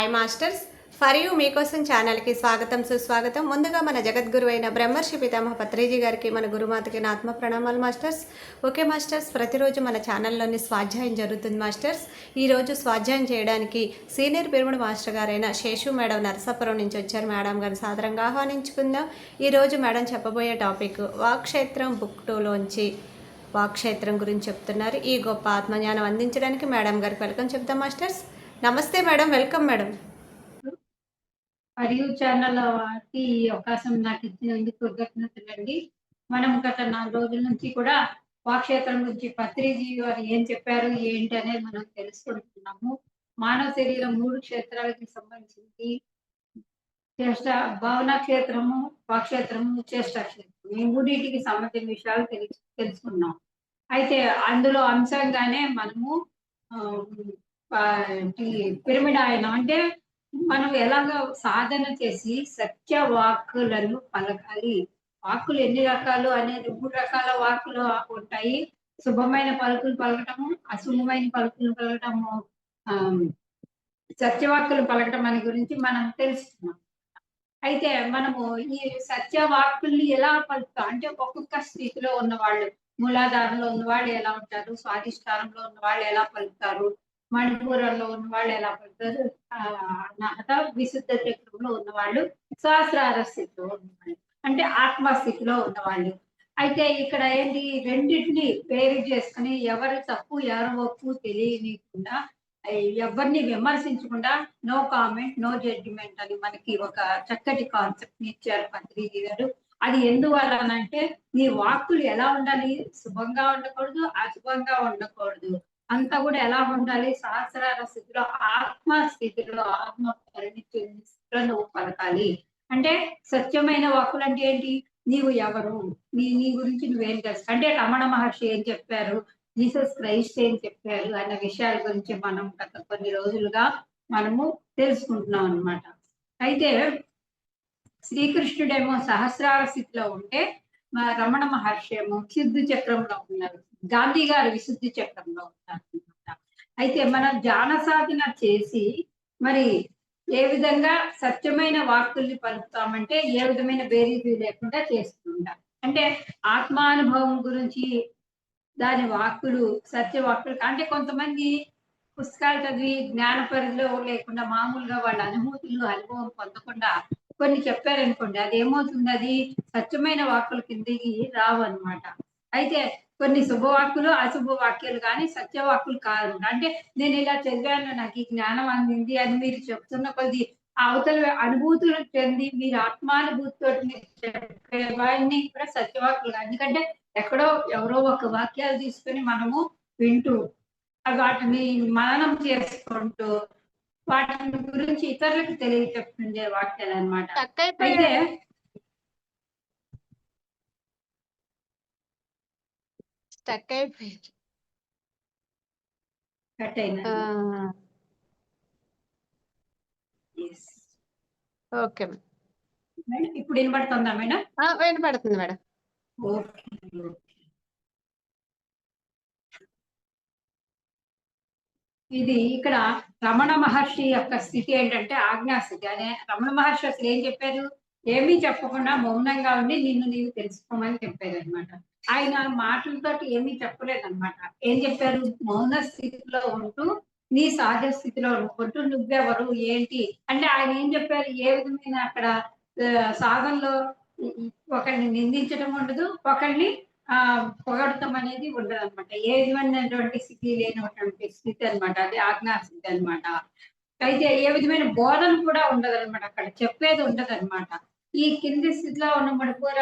Hi masters, for you మీకోసం ఛానల్కి స్వాగతం సుస్వాగతం. ముందుగా మన జగద్గురు అయిన బ్రహ్మర్షి పితామహ పత్రిజీ గారికి, మన గురుమాతకి నా ఆత్మ ప్రణామాలు మాస్టర్స్. ఓకే మాస్టర్స్, ప్రతిరోజు మన ఛానల్లోని స్వాధ్యాయం జరుగుతుంది మాస్టర్స్. ఈరోజు స్వాధ్యాయం చేయడానికి సీనియర్ పిరమిడ్ మాస్టర్ గారైన శేషు మేడం నరసాపురం నుంచి వచ్చారు. మేడం గారిని సాదరంగా ఆహ్వానించుకుందాం. ఈరోజు మేడం చెప్పబోయే టాపిక్ వాక్క్షేత్రం బుక్ 2లోంచి వాక్క్షేత్రం గురించి చెప్తున్నారు. ఈ గొప్ప ఆత్మజ్ఞానం అందించడానికి మేడం గారికి వెల్కమ్ చెప్తాం మాస్టర్స్. నమస్తే మేడం, వెల్కమ్ మేడం. మరియు ఛానల్ వారికి ఈ అవకాశం నాకు ఇచ్చినందుకు కృతజ్ఞతలండి. మనం గత 4 రోజుల నుంచి కూడా వాక్షేత్రం గురించి పత్రిజీ వారు ఏం చెప్పారు ఏంటి అనేది మనం తెలుసుకుంటున్నాము. మానవ శరీరం 3 క్షేత్రాలకి సంబంధించి చేష్ట భావన క్షేత్రము, వాక్షేత్రము, చేష్ట క్షేత్రం ఈ మూడింటికి సంబంధించిన విషయాలు తెలుసుకున్నాం. అయితే అందులో అంశంగానే మనము పిరమిడ్ ఆయన అంటే మనం ఎలాగ సాధన చేసి సత్య వాక్కులను పలకాలి. వాక్కులు ఎన్ని రకాలు అనేది 3 రకాల వాక్కులు ఉంటాయి. శుభమైన పలుకులు పలకటము, అశుభమైన పలుకులు పలకటము, సత్యవాక్కులు పలకటం అనే గురించి మనం తెలుసుకున్నాం. అయితే మనము ఈ సత్యవాక్కుల్ని ఎలా పలుకుతాం అంటే ఒక్కొక్క స్థితిలో ఉన్నవాళ్ళు, మూలాధారంలో ఉన్నవాళ్ళు ఎలా ఉంటారు, స్వాధిష్టానంలో ఉన్న వాళ్ళు ఎలా పలుకుతారు, మణిపూరంలో ఉన్న వాళ్ళు ఎలా పలుకుతారు, విశుద్ధ చక్రంలో ఉన్నవాళ్ళు, సహస్రార స్థితిలో ఉన్నవాళ్ళు అంటే ఆత్మస్థితిలో ఉన్నవాళ్ళు. అయితే ఇక్కడ ఏంటి రెండింటిని వేరు చేసుకుని ఎవరు తప్పు ఎవరు ఒప్పు తెలియనికుండా ఎవరిని విమర్శించకుండా నో కామెంట్ నో జడ్జిమెంట్ అని మనకి ఒక చక్కటి కాన్సెప్ట్ ఇచ్చారు పత్రిజీ గారు. అది ఎందువల్లనంటే నీ వాక్కులు ఎలా ఉండాలి, శుభంగా ఉండకూడదు, అశుభంగా ఉండకూడదు, అంతా కూడా ఎలా ఉండాలి, సహస్రార స్థితిలో ఆత్మ స్థితిలో ఆత్మ పరిణితి స్థితిలో నువ్వు పలకాలి. అంటే సత్యమైన వాక్కులు అంటే ఏంటి, నీవు ఎవరు, నీ గురించి నువ్వేం తెలుసు అంటే రమణ మహర్షి ఏం చెప్పారు, జీసస్ క్రైస్ట్ ఏం చెప్పారు అన్న విషయాల గురించి మనం గత కొన్ని రోజులుగా మనము తెలుసుకుంటున్నాం అన్నమాట. అయితే శ్రీకృష్ణుడేమో సహస్రార స్థితిలో ఉంటే రమణ మహర్షి ఏమో విశుద్ధి చక్రంలో ఉన్నారు, గాంధీ గారు విశుద్ధి చక్రంలో ఉన్నారు అనమాట. అయితే మనం ధ్యాన సాధన చేసి మరి ఏ విధంగా సత్యమైన వాక్కుల్ని పలుకుతామంటే ఏ విధమైన బేరీజు లేకుండా చేస్తుంటాం. అంటే ఆత్మానుభవం గురించి దాని వాక్కులు సత్య వాక్కులు అంటే కొంతమంది పుస్తకాలు చదివి జ్ఞాన పరిధిలో లేకుండా మామూలుగా వాళ్ళ అనుభూతులు అనుభవం పొందకుండా కొన్ని చెప్పారనుకోండి, అది ఏమవుతుంది, అది సత్యమైన వాక్కుల కిందకి రావు అనమాట. అయితే కొన్ని శుభవాక్కులు అశుభ వాక్యాలు కానీ సత్యవాక్కులు కాదు. అంటే నేను ఇలా చదివాను నాకు ఈ జ్ఞానం అందింది అని మీరు చెప్తున్న కొద్ది అవతల అనుభూతులు చెంది మీరు ఆత్మానుభూతితో మీరు చెప్పేవన్నీ కూడా సత్యవాక్కులు. ఎందుకంటే ఎక్కడో ఎవరో ఒక వాక్యాలు తీసుకుని మనము వింటూ వాటిని మననం చేసుకుంటూ వాటి గురించి ఇతరులకు తెలియచెప్తుండే వాక్యాలు అనమాట. అయితే స్టక్ అయిపోయింది. కట్ అయినా ఓకే మేడం, ఇప్పుడు వినపడుతుందా మేడం? వినపడుతుంది మేడం. ఓకే. ఇది ఇక్కడ రమణ మహర్షి యొక్క స్థితి ఏంటంటే ఆజ్ఞాస్థితి. అదే రమణ మహర్షి అసలు ఏం చెప్పారు, ఏమీ చెప్పకుండా మౌనంగా ఉండి నిన్ను నీవు తెలుసుకోమని చెప్పారు అనమాట. ఆయన మాటలతోటి ఏమీ చెప్పలేదన్నమాట. ఏం చెప్పారు, మౌన స్థితిలో ఉంటూ నీ సహజ స్థితిలో ఉంటూ నువ్వెవరు ఏంటి అంటే ఆయన ఏం చెప్పారు, ఏ విధమైన అక్కడ సాధనలో ఒకరిని నిందించడం ఉండదు, ఒకరిని పొగడటం అనేది ఉండదు అనమాట. ఏ విధమైనటువంటి స్థితి లేనటువంటి స్థితి అనమాట, అది ఆజ్ఞా స్థితి అనమాట. అయితే ఏ విధమైన బోధన కూడా ఉండదు అనమాట, అక్కడ చెప్పేది ఉండదు అనమాట. ఈ కింది స్థితిలో ఉన్న మణిపూర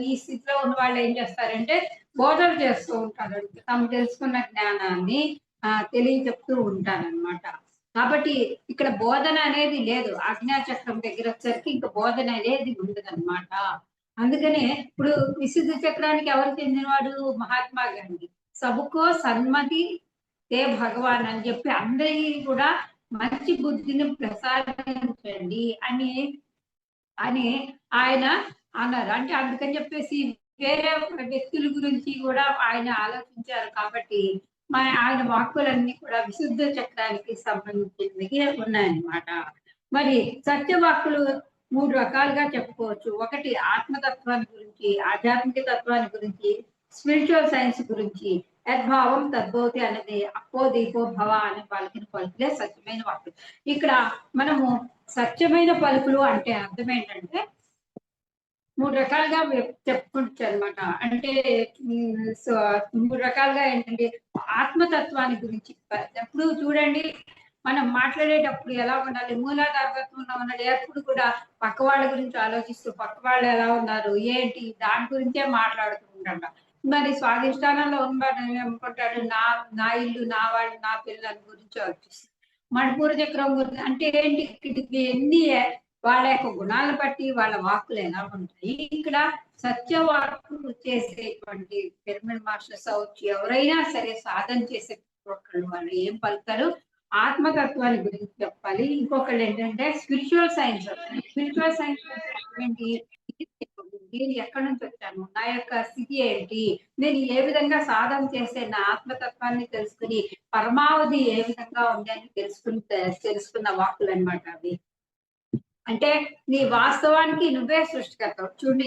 ఈ స్థితిలో ఉన్న వాళ్ళు ఏం చేస్తారంటే బోధన చేస్తూ ఉంటారు, తాము తెలుసుకున్న జ్ఞానాన్ని తెలియచెప్తూ ఉంటారనమాట. కాబట్టి ఇక్కడ బోధన అనేది లేదు. ఆజ్ఞాచక్రం దగ్గర వచ్చరికి ఇంకా బోధన అనేది ఉండదన్నమాట. అందుకనే ఇప్పుడు విశుద్ధ చక్రానికి ఎవరు చెందినవాడు, మహాత్మా గాంధీ. సబుకో సన్మతి తే భగవాన్ అని చెప్పి అందరికీ కూడా మంచి బుద్ధిని ప్రసాదించండి అని అని ఆయన అన్నారు. అంటే అందుకని చెప్పేసి వేరే వ్యక్తుల గురించి కూడా ఆయన ఆలోచించారు. కాబట్టి ఆయన వాక్కులన్నీ కూడా విశుద్ధ చక్రానికి సంబంధించినవి ఉన్నాయన్నమాట. మరి సత్యవాక్కులు 3 రకాలుగా చెప్పుకోవచ్చు. ఒకటి ఆత్మతత్వాన్ని గురించి, ఆధ్యాత్మిక తత్వాన్ని గురించి, స్పిరిచువల్ సైన్స్ గురించి. యద్భావం తద్భవతి అనేది అప్పో దీపో భవ అని పలికిన పలుకులే సత్యమైన వాక్కులు. ఇక్కడ మనము సత్యమైన పలుకులు అంటే అర్థం ఏంటంటే 3 రకాలుగా చెప్పుకోవచ్చనమాట. అంటే సో 3 రకాలుగా ఏంటంటే ఆత్మతత్వాన్ని గురించి ఎప్పుడు చూడండి, మనం మాట్లాడేటప్పుడు ఎలా ఉండాలి, మూలాధార తత్వంలో ఉండాలి. ఎప్పుడు కూడా పక్క వాళ్ళ గురించి ఆలోచిస్తూ పక్క వాళ్ళు ఎలా ఉన్నారు, ఏంటి దాని గురించే మాట్లాడుతూ ఉండంట. మరి స్వాధిష్టానంలో ఉన్నాడు అనుకుంటాడు, నా ఇల్లు, నా వాళ్ళు, నా పిల్లల గురించి ఆలోచిస్తాడు. మణిపూర చక్రం గురించి అంటే ఏంటి, ఇక్కడికి ఎన్ని వాళ్ళ యొక్క గుణాలను బట్టి వాళ్ళ వాక్కులు ఎలా ఉంటాయి. ఇక్కడ సత్యవాక్కు చేసేటువంటి పిరమిడ్ మాస్టర్స్ అవచ్చు, ఎవరైనా సరే సాధన చేసే ఒకళ్ళు వాళ్ళు ఏం పలుకుతారు, ఆత్మతత్వాన్ని గురించి చెప్పాలి. ఇంకొకళ్ళు ఏంటంటే స్పిరిచువల్ సైన్స్. స్పిరిచువల్ సైన్స్ ఏంటి, నేను ఎక్కడి నుంచి వచ్చాను, నా యొక్క స్థితి ఏంటి, నేను ఏ విధంగా సాధన చేసే నా ఆత్మతత్వాన్ని తెలుసుకుని పరమావధి ఏ విధంగా ఉంది అని తెలుసుకున్న వాక్కులు అనమాట అవి. అంటే నీ వాస్తవానికి నువ్వే సృష్టికర్తవు. చూడండి,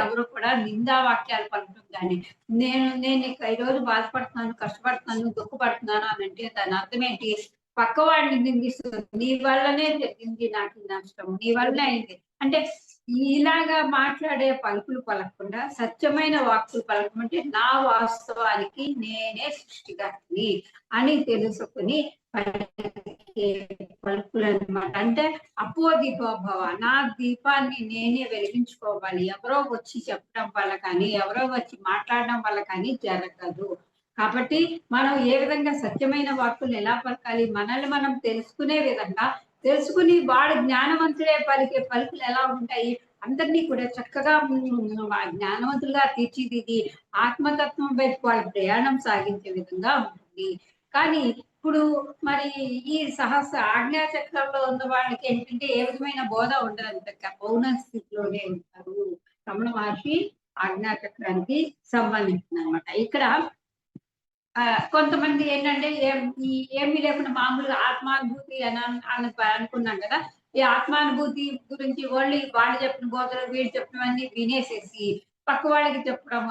ఎవరు కూడా నిందా వాక్యాలు పలకడం కానీ, నేను ఈ రోజు బాధపడుతున్నాను, కష్టపడుతున్నాను, దుఃఖపడుతున్నాను అని అంటే దాని అర్థం ఏంటి, పక్కవాడిని నిందిస్తుంది. నీ వల్లనే జరిగింది నాకు నష్టం, నీ వల్లనే అయింది అంటే. ఇలాగా మాట్లాడే పలుకులు పలకకుండా సత్యమైన వాక్కులు పలకమంటే నా వాస్తవానికి నేనే సృష్టికర్తని అని తెలుసుకుని పలుకులు అనమాట. అంటే అపో దీపోభవ, నా దీపాన్ని నేనే వెలిగించుకోవాలి. ఎవరో వచ్చి చెప్పడం వల్ల కానీ, ఎవరో వచ్చి మాట్లాడడం వల్ల కానీ జరగదు. కాబట్టి మనం ఏ విధంగా సత్యమైన వాక్కులు ఎలా పలకాలి, మనల్ని మనం తెలుసుకునే విధంగా తెలుసుకుని వాడు జ్ఞానవంతులే పలికే పలుకులు ఎలా ఉంటాయి, అందరినీ కూడా చక్కగా జ్ఞానవంతులుగా తీర్చిదిద్ది ఆత్మతత్వం వైపు వాళ్ళ ప్రయాణం సాగించే విధంగా ఉంటుంది. కానీ ఇప్పుడు మరి ఈ ఆజ్ఞా చక్రంలో ఉన్న వాళ్ళకి ఏంటంటే ఏ విధమైన బోధ ఉండదంట, మౌన స్థితిలోనే ఉంటారు. రమణ మహర్షి ఆజ్ఞా చక్రానికి సంబంధించింది అనమాట. ఇక్కడ కొంతమంది ఏంటంటే ఏమీ లేకుండా మామూలుగా ఆత్మానుభూతి అని అనుకున్నాం కదా. ఈ ఆత్మానుభూతి గురించి వాళ్ళు చెప్పిన బోధలు, వీళ్ళు చెప్పినవన్నీ వినేసేసి పక్క వాళ్ళకి చెప్పడం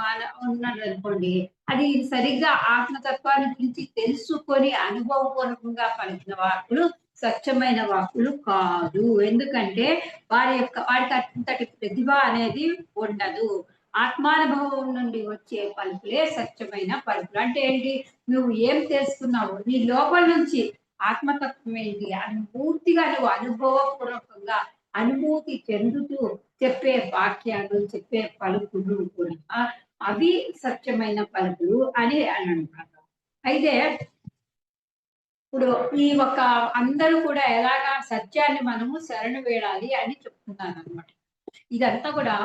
ఉన్నది అనుకోండి, అది సరిగ్గా ఆత్మతత్వాన్ని గురించి తెలుసుకొని అనుభవపూర్వకంగా పలికిన వాక్కులు స్వచ్ఛమైన వాక్కులు కాదు. ఎందుకంటే వాడికి అంతటి ప్రతిభ అనేది ఉండదు. ఆత్మానుభవం నుండి వచ్చే పలుకులే సత్యమైన పలుకులు. అంటే ఏంటి, నువ్వు ఏం తెలుసుకున్నావు, నీ లోపల నుంచి ఆత్మతత్వం ఏంటి అని పూర్తిగా నువ్వు అనుభవపూర్వకంగా అనుభూతి చెందుతూ చెప్పే వాక్యాలు, చెప్పే పలుకులు కూడా అవి సత్యమైన పలుకులు అని అంటారు. అయితే ఇప్పుడు ఈ అందరూ కూడా ఎలాగా సత్యాన్ని మనము శరణు వేడాలి అని చెప్తున్నారు అనమాట. ఇదంతా కూడా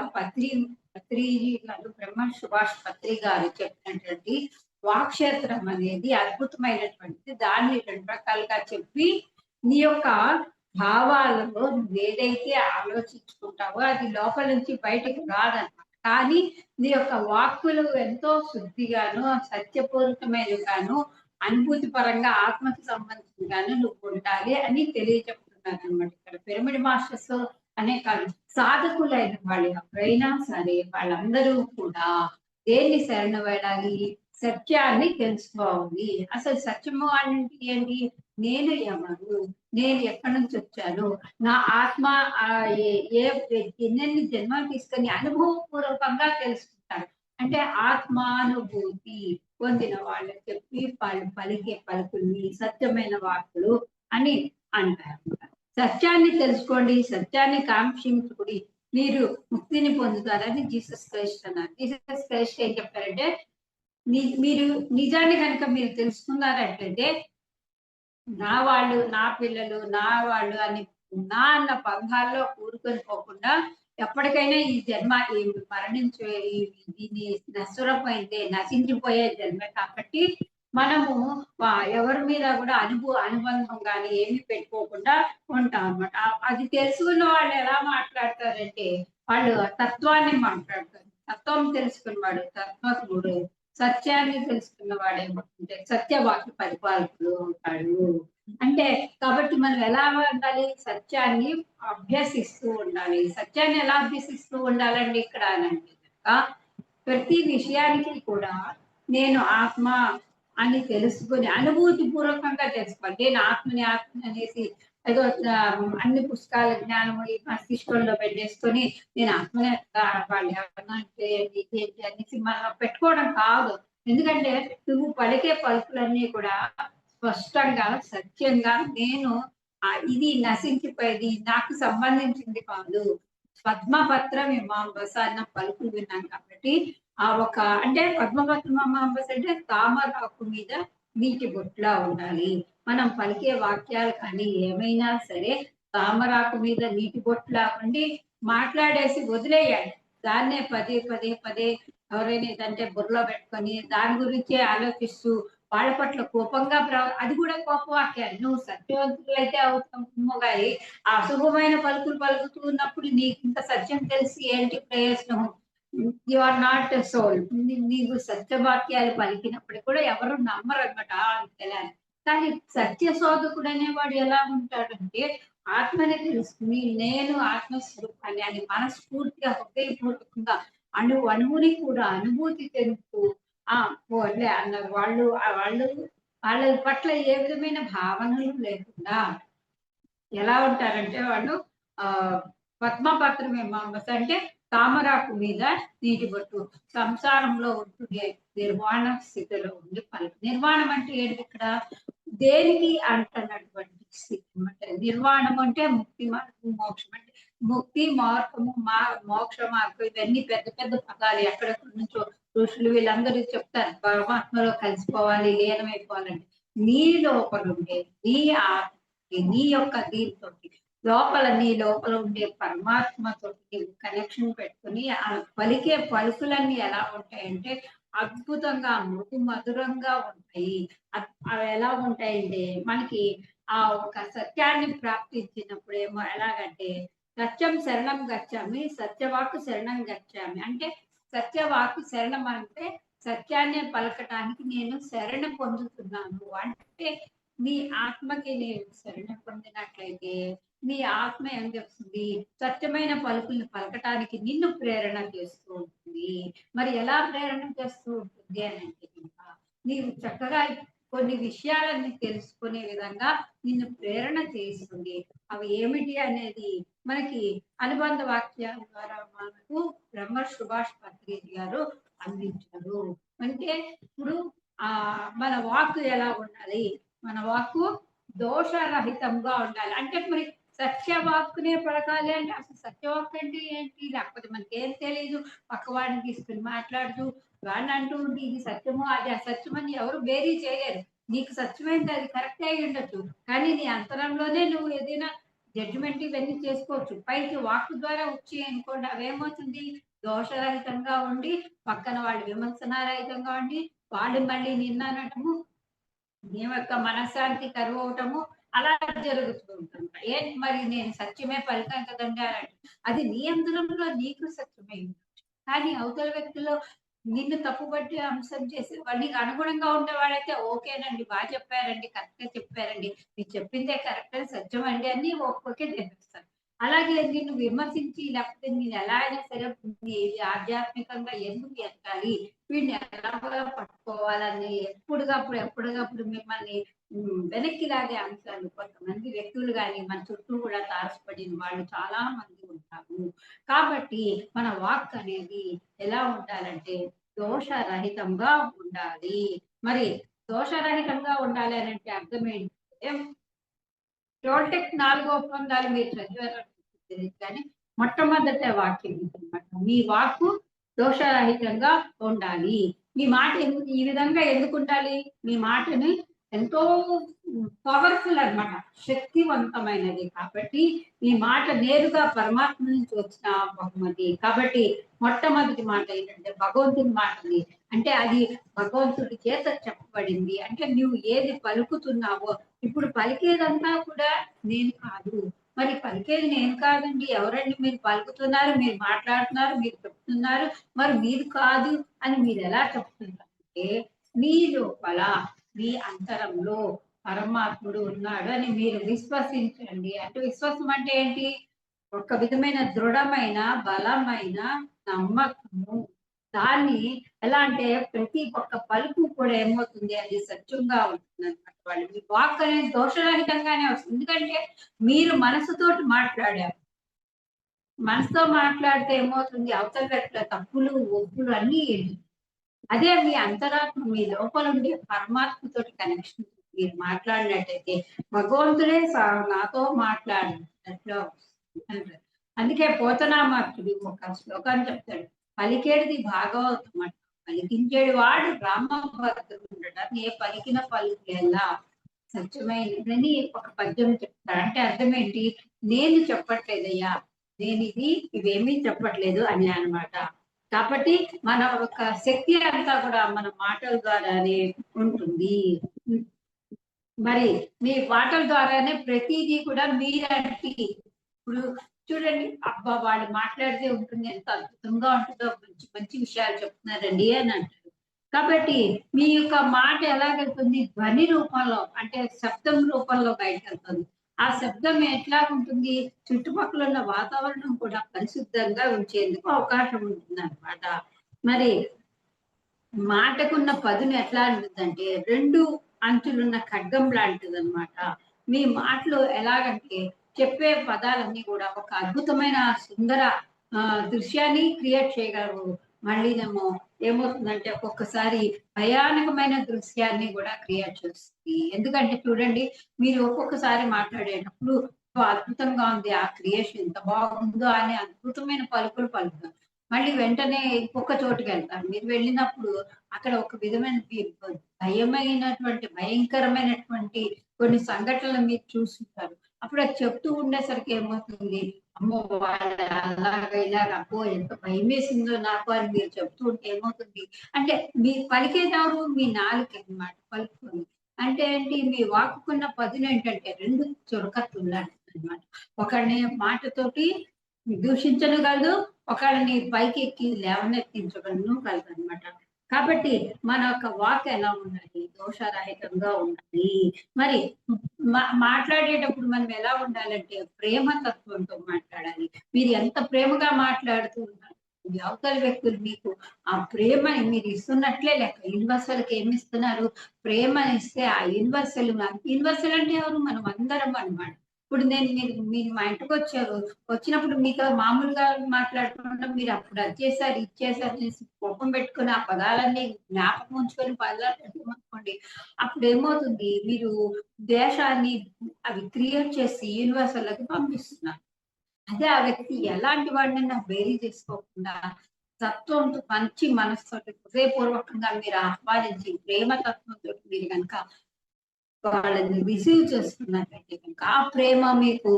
పత్రిజీ గారు, బ్రహ్మ సుభాష్ పత్రి గారు చెప్పినటువంటి వాక్క్షేత్రం అనేది అద్భుతమైనటువంటిది. దాన్ని 2 రకాలుగా చెప్పి నీ యొక్క భావాలలో ఏదైతే ఆలోచించుకుంటావో అది లోపల నుంచి బయటకు రాదన్నమాట. కానీ నీ యొక్క వాక్కులు ఎంతో శుద్ధిగాను, సత్యపూరితమైనగాను, అనుభూతి పరంగా ఆత్మకు సంబంధించినగాను నువ్వు ఉండాలి అని తెలియచెప్తున్నారు అనమాట. ఇక్కడ పిరమిడ్ మాస్టర్స్ అనే కాదు, సాధకులైన వాళ్ళు ఎవరైనా సరే వాళ్ళందరూ కూడా దేన్ని శరణ వేడాలి, సత్యాన్ని తెలుసుకోవాలి. అసలు సత్యము అంటే ఏంటి, నేను ఎవరు, నేను ఎక్కడి నుంచి వచ్చాను, నా ఆత్మ ఎన్నెన్ని జన్మలు తీసుకొని అనుభవపూర్వకంగా తెలుసుకుంటారు. అంటే ఆత్మానుభూతి పొందిన వాళ్ళకి చెప్పి పలికే పలుకుల్ని సత్యమైన వాక్కులు అని అంటారు. సత్యాన్ని తెలుసుకోండి, సత్యాన్ని కాంక్షించుకుని మీరు ముక్తిని పొందుతారని జీసస్ క్రైస్ట్ అన్నారు. జీసస్ క్రైస్ట్ ఏం చెప్పారంటే, మీరు నిజాన్ని కనుక మీరు తెలుసుకున్నారంటే నా వాళ్ళు, నా పిల్లలు, నా వాళ్ళు అని నా అన్న బంధాల్లో కూరుకొని పోకుండా ఎప్పటికైనా ఈ జన్మ మరణించే దీన్ని నశ్వరమైందే, నశించిపోయే జన్మ కాబట్టి మనము ఎవరి మీద కూడా అనుబంధం కానీ ఏమి పెట్టుకోకుండా ఉంటాం అనమాట. అది తెలుసుకున్న వాళ్ళు ఎలా మాట్లాడతారంటే వాళ్ళు తత్వాన్ని మాట్లాడతారు. తత్వం తెలుసుకున్నవాడు తత్వజ్ఞుడు. సత్యాన్ని తెలుసుకున్న వాడేమంటే సత్యవాక్య పరిపాలకుడు అవుతాడు. అంటే కాబట్టి మనం ఎలా ఉండాలి? సత్యాన్ని అభ్యసిస్తూ ఉండాలి. సత్యాన్ని ఎలా అభ్యసిస్తూ ఉండాలండి ఇక్కడ అనంటే గనక, ప్రతి విషయానికి కూడా నేను ఆత్మ అని తెలుసుకొని అనుభూతి పూర్వకంగా తెలుసుకోవాలి. నేను ఆత్మని ఆత్మని అనేసి ఏదో అన్ని పుస్తకాల జ్ఞానము ఈ మస్తిష్కంలో పెట్టేసుకొని నేను ఆత్మనే వాళ్ళు ఎవరన్నా అంటే ఇదేంటి అనేసి మనం పెట్టుకోవడం కాదు. ఎందుకంటే నువ్వు పలికే పలుకులన్నీ కూడా స్పష్టంగా, సత్యంగా నేను ఇది నశించిపోయేది, నాకు సంబంధించింది కాదు. పద్మపత్రం ఇమాంబస అన్న పలుకులు విన్నాం కాబట్టి, ఆ ఒక అంటే పద్మపత్రం ఇమాంబస అంటే తామరాకు మీద నీటి బొట్టులా ఉండాలి. మనం పలికే వాక్యాలు కానీ ఏమైనా సరే తామరాకు మీద నీటి బొట్టులా ఉండి మాట్లాడేసి వదిలేయాలి. దాన్నే పదే పదే పదే ఎవరైనా ఏదంటే బుర్రలో పెట్టుకొని దాని గురించే ఆలోచిస్తూ వాళ్ళ పట్ల కోపంగా అది కూడా కోపవాక్యాలు. నువ్వు సత్యవంతులైతే అవుతామో గాని, ఆ అశుభమైన పలుకులు పలుకుతూ ఉన్నప్పుడు నీకింక సత్యం తెలిసి ఏంటి ప్రయోజనం? You are not soul. నీకు సత్యవాక్యాలు పలికినప్పుడు కూడా ఎవరు నమ్మరనమాట. అంతేలా. కానీ సత్య శోధకుడు అనేవాడు ఎలా ఉంటాడంటే, ఆత్మని తెలుసుకుని నేను ఆత్మస్వరూపాన్ని అని మనస్ఫూర్తిగా హృదయపూర్వకంగా అణువుని కూడా అనుభూతి చెందుతూ పోన్లే అన్నారు. వాళ్ళు వాళ్ళ పట్ల ఏ విధమైన భావనలు లేకుండా ఎలా ఉంటారంటే వాళ్ళు ఆహ్, పద్మపత్రం మీమాంస అంటే తామరాకు మీద నీటి బొట్టు. సంసారంలో ఉంటూనే నిర్వాణ స్థితిలో ఉండి నిర్వాణం అంటే ఏంటి ఇక్కడ? దేనికి అంటనటువంటి స్థితి అన్నమాట. నిర్వాణం అంటే ముక్తి మార్గం, మోక్షం అంటే ముక్తి మార్గము, మోక్ష మార్గం ఇవన్నీ పెద్ద పెద్ద పదాలు ఎక్కడెక్కడి నుంచో ఋషులు వీళ్ళందరూ చెప్తారు. పరమాత్మలో కలిసిపోవాలి, లీనమైపోవాలంటే. నీ లోపల ఉండే నీ నీ యొక్క దీనితోటి నీ లోపల ఉండే పరమాత్మతోటి నీవు కనెక్షన్ పెట్టుకొని ఆ పలికే పలుకులన్నీ ఎలా ఉంటాయంటే అద్భుతంగా మృదు మధురంగా ఉంటాయి. అవి ఎలా ఉంటాయంటే మనకి ఆ ఒక సత్యాన్ని ప్రాప్తించినప్పుడేమో ఎలాగంటే సత్యం శరణం గచ్చామి, సత్యవాక్కు శరణం గచ్చామి. అంటే సత్యవాక్కు శరణం అంటే సత్యాన్ని పలకటానికి నేను శరణ పొందుతున్నాను. అంటే నీ ఆత్మకి నేను శరణ పొందినట్లయితే నీ ఆత్మ ఏం చేస్తుంది? సత్యమైన పలుకుల్ని పలకటానికి నిన్ను ప్రేరణ చేస్తూ ఉంటుంది. మరి ఎలా ప్రేరణ చేస్తూ ఉంటుంది అనంటే కనుక నీవు చక్కగా కొన్ని విషయాలన్నీ తెలుసుకునే విధంగా నిన్ను ప్రేరణ చేస్తుంది. అవి ఏమిటి అనేది మనకి అనుబంధ వాక్యాల ద్వారా మనకు బ్రహ్మ సుభాష్ పత్రిజీ గారు అందించారు. అంటే ఇప్పుడు మన వాక్కు ఎలా ఉండాలి? మన వాక్కు దోషరహితంగా ఉండాలి. అంటే మరి సత్యవాక్కునే పలకాలి అంటే అసలు సత్యవాక్కు అంటే ఏంటి? లేకపోతే మనకేం తెలీదు. పక్కవాడిని తీసుకొని మాట్లాడుతూ వాడిని అంటూ ఉండి ఇది సత్యమో అది అసత్యమని ఎవరు బేరీ చేయలేరు. నీకు సత్యమైంది అది కరెక్టే అయి ఉండొచ్చు. కానీ నీ అంతరంలోనే నువ్వు ఏదైనా జడ్జిమెంట్ ఇవన్నీ చేసుకోవచ్చు. పైకి వాక్కు ద్వారా వచ్చి అనుకోండి అవేమవుతుంది? దోషరహితంగా ఉండి, పక్కన వాళ్ళు విమర్శనారహితంగా ఉండి, వాళ్ళు మళ్ళీ నిన్ను అనటము, నీ యొక్క మనశ్శాంతి కరువవటము అలా జరుగుతూ ఉంటుంది. ఏంటి మరి నేను సత్యమే పలికాను కదండీ అనంటే, అది నీ అంతరంలో నీకు సత్యమై ఉండొచ్చు. కానీ అవతల వ్యక్తిలో నిన్ను తప్పుపట్టి అంశం చేసి నీకు అనుగుణంగా ఉండేవాడైతే ఓకేనండి, చెప్పారండి, కరెక్ట్‌గా చెప్పారండి. మీరు చెప్పిందే కరెక్ట్ అని సత్యం అండి అని ఓకే చెప్పేస్తారు. అలాగే నిన్ను విమర్శించి లేకపోతే నేను ఎలా అయినా సరే ఆధ్యాత్మికంగా ఎందుకు ఎదగాలి? వీడిని ఎలాగోలా పట్టుకోవాలని ఎప్పటికప్పుడు మిమ్మల్ని వెనక్కి లాగే అంశాలు కొంతమంది వ్యక్తులు గాని మన చుట్టూ కూడా తారసపడిన వాళ్ళు చాలా మంది ఉంటారు. కాబట్టి మన వాక్ అనేది ఎలా ఉండాలంటే దోషరహితంగా ఉండాలి. మరి దోషరహితంగా ఉండాలి అనంటే అర్థం ఏంటంటే టోల్టెక్ 4 ఒప్పందాలు మీరు చదివారో తెలీదు కానీ మొట్టమొదట వాక్యం ఇదనమాట. మీ వాక్కు దోషరహితంగా ఉండాలి. మీ మాట ఈ విధంగా ఎందుకుండాలి? మీ మాటని ఎంతో పవర్‌ఫుల్ అన్నమాట. శక్తివంతమైనది కాబట్టి ఈ మాట నేరుగా పరమాత్మ నుంచి వచ్చిన బహుమతి. కాబట్టి మొట్టమొదటి మాట ఏంటంటే భగవంతుని మాటని అంటే అది భగవంతుడి చేత చెప్పబడింది. అంటే నువ్వు ఏది పలుకుతున్నావో ఇప్పుడు పలికేదంతా కూడా నేను కాదు. మరి పలికేది నేను కాదండి. ఎవరండి మీరు పలుకుతున్నారు, మీరు మాట్లాడుతున్నారు, మీరు చెప్తున్నారు. మరి మీరు కాదు అని మీరెలా చెప్తున్నారు? అంటే మీ లోపల మీ అంతరంలో పరమాత్ముడు ఉన్నాడు అని మీరు విశ్వసించండి. అంటే విశ్వాసం అంటే ఏంటి? ఒక విధమైన దృఢమైన, బలమైన నమ్మకము. దాన్ని ఎలా అంటే ప్రతి ఒక్క పలుకు కూడా ఏమవుతుంది అది సత్యంగా ఉంటుందన్నమాట. వాళ్ళు మీ వాక్ అనేది దోషరహితంగానే వస్తుంది. ఎందుకంటే మీరు మనసుతోటి మాట్లాడారు. మనసుతో మాట్లాడితే ఏమవుతుంది అవతల వ్యక్తుల తప్పులు, ఒప్పులు అన్నీ అదే మీ అంతరాత్మ మీ లోపల ఉండే పరమాత్మతోటి కనెక్షన్ మీరు మాట్లాడినట్టయితే భగవంతుడే నాతో మాట్లాడినట్లు అంటారు. అందుకే పోతనామాత్రుడు ఒక శ్లోకాన్ని చెప్తాడు. పలికేడిది భాగవతం అంట. పలికించేడు వాడు రామభద్రుడు ఉండటం ఏ పలికిన పలుకులేలా సత్యమైనదని ఒక పద్యం చెప్తాడు. అంటే అర్థం ఏంటి? నేను చెప్పట్లేదయ్యా, నేను ఇవేమీ చెప్పట్లేదు అని అన్నమాట. కాబట్టి మన ఒక శక్తి అంతా కూడా మన మాటల ద్వారానే ఉంటుంది. మరి మీ మాటల ద్వారానే ప్రతిదీ కూడా మీరంటి ఇప్పుడు చూడండి, అబ్బా వాళ్ళు మాట్లాడితే ఉంటుంది, ఎంత అద్భుతంగా ఉంటుందో, మంచి మంచి విషయాలు చెప్తున్నారండి అని అంటారు. కాబట్టి మీ యొక్క మాట ఎలాగెళ్తుంది? ధ్వని రూపంలో అంటే శబ్దం రూపంలో బయటకెళ్తుంది. ఆ శబ్దం ఎట్లా ఉంటుంది? చుట్టుపక్కల ఉన్న వాతావరణం కూడా పరిశుద్ధంగా ఉంచేందుకు అవకాశం ఉంటుందన్నమాట. మరి మాటకున్న పదును ఎట్లా ఉంటుందంటే 2 అంచులున్న ఖడ్గం లాంటిదన్నమాట. మీ మాటలు ఎలాగంటే చెప్పే పదాలన్నీ కూడా ఒక అద్భుతమైన సుందర దృశ్యాన్ని క్రియేట్ చేయగలవు. మళ్ళీనేమో ఏమవుతుందంటే ఒక్కొక్కసారి భయానకమైన దృశ్యాన్ని కూడా క్రియేట్ చేస్తుంది. ఎందుకంటే చూడండి, మీరు ఒక్కొక్కసారి మాట్లాడేటప్పుడు అద్భుతంగా ఉంది, ఆ క్రియేషన్ ఎంత బాగుందో అని అద్భుతమైన పలుకులు పలుకుతారు. మళ్ళీ వెంటనే ఇంకొక చోటుకి వెళ్తారు. మీరు వెళ్ళినప్పుడు అక్కడ ఒక విధమైన భయమైనటువంటి భయంకరమైనటువంటి కొన్ని సంఘటనలు మీరు చూస్తుంటారు. అప్పుడు అది చెప్తూ ఉండేసరికి ఏమవుతుంది? అమ్మో! వాళ్ళు అలాగా ఇలాగా, అబ్బో! ఎంత భయమేసిందో నాకు అని మీరు చెప్తూ ఉంటే ఏమవుతుంది? అంటే మీరు పలికేదెవరు? మీ నాలుక అన్నమాట పలుకుతుంది. అంటే ఏంటి? మీ వాక్కుకున్న పదునేంటంటే 2 చురకత్తుల్లాంటిదన్నమాట. ఒకడిని మాటతోటి దూషించనుగలదు, ఒకళ్ళని పైకెక్కి లేవనెత్తించగలను కలదనమాట. కాబట్టి మన యొక్క వాక్ ఎలా ఉండాలి? దోషరహితంగా ఉండాలి. మరి మాట్లాడేటప్పుడు మనం ఎలా ఉండాలంటే ప్రేమ తత్వంతో మాట్లాడాలి. మీరు ఎంత ప్రేమగా మాట్లాడుతూ ఉన్నారు, అవతల వ్యక్తులు మీకు ఆ ప్రేమని మీరు ఇస్తున్నట్లే లెక్క. యూనివర్సల్‌కి ఏమిస్తున్నారు? ప్రేమనిస్తే ఆ యూనివర్సల్ అంటే ఎవరు? మనం అందరం అన్నమాట. ఇప్పుడు మీరు మా ఇంటికొచ్చారు. వచ్చినప్పుడు మీతో మామూలుగా మాట్లాడకుండా మీరు అప్పుడు అది చేశారు, ఇది చేశారు అనేసి కోపం పెట్టుకొని ఆ పదాలన్నీ జ్ఞాపకం ఉంచుకొని పదాలు పెట్టామనుకోండి, అప్పుడేమవుతుంది? మీరు ద్వేషాన్ని అవి క్రియేట్ చేసి యూనివర్సల్‌లోకి పంపిస్తున్నారు. అదే ఆ వ్యక్తి ఎలాంటి వాడినైనా బేరీ చేసుకోకుండా తత్వంతో మంచి మనసుతోటి హృదయపూర్వకంగా మీరు ఆహ్వానించి ప్రేమ తత్వంతో మీరు గనక వాళ్ళని రిసీవ్ చేస్తున్నట్లయితే కనుక ఆ ప్రేమ మీకు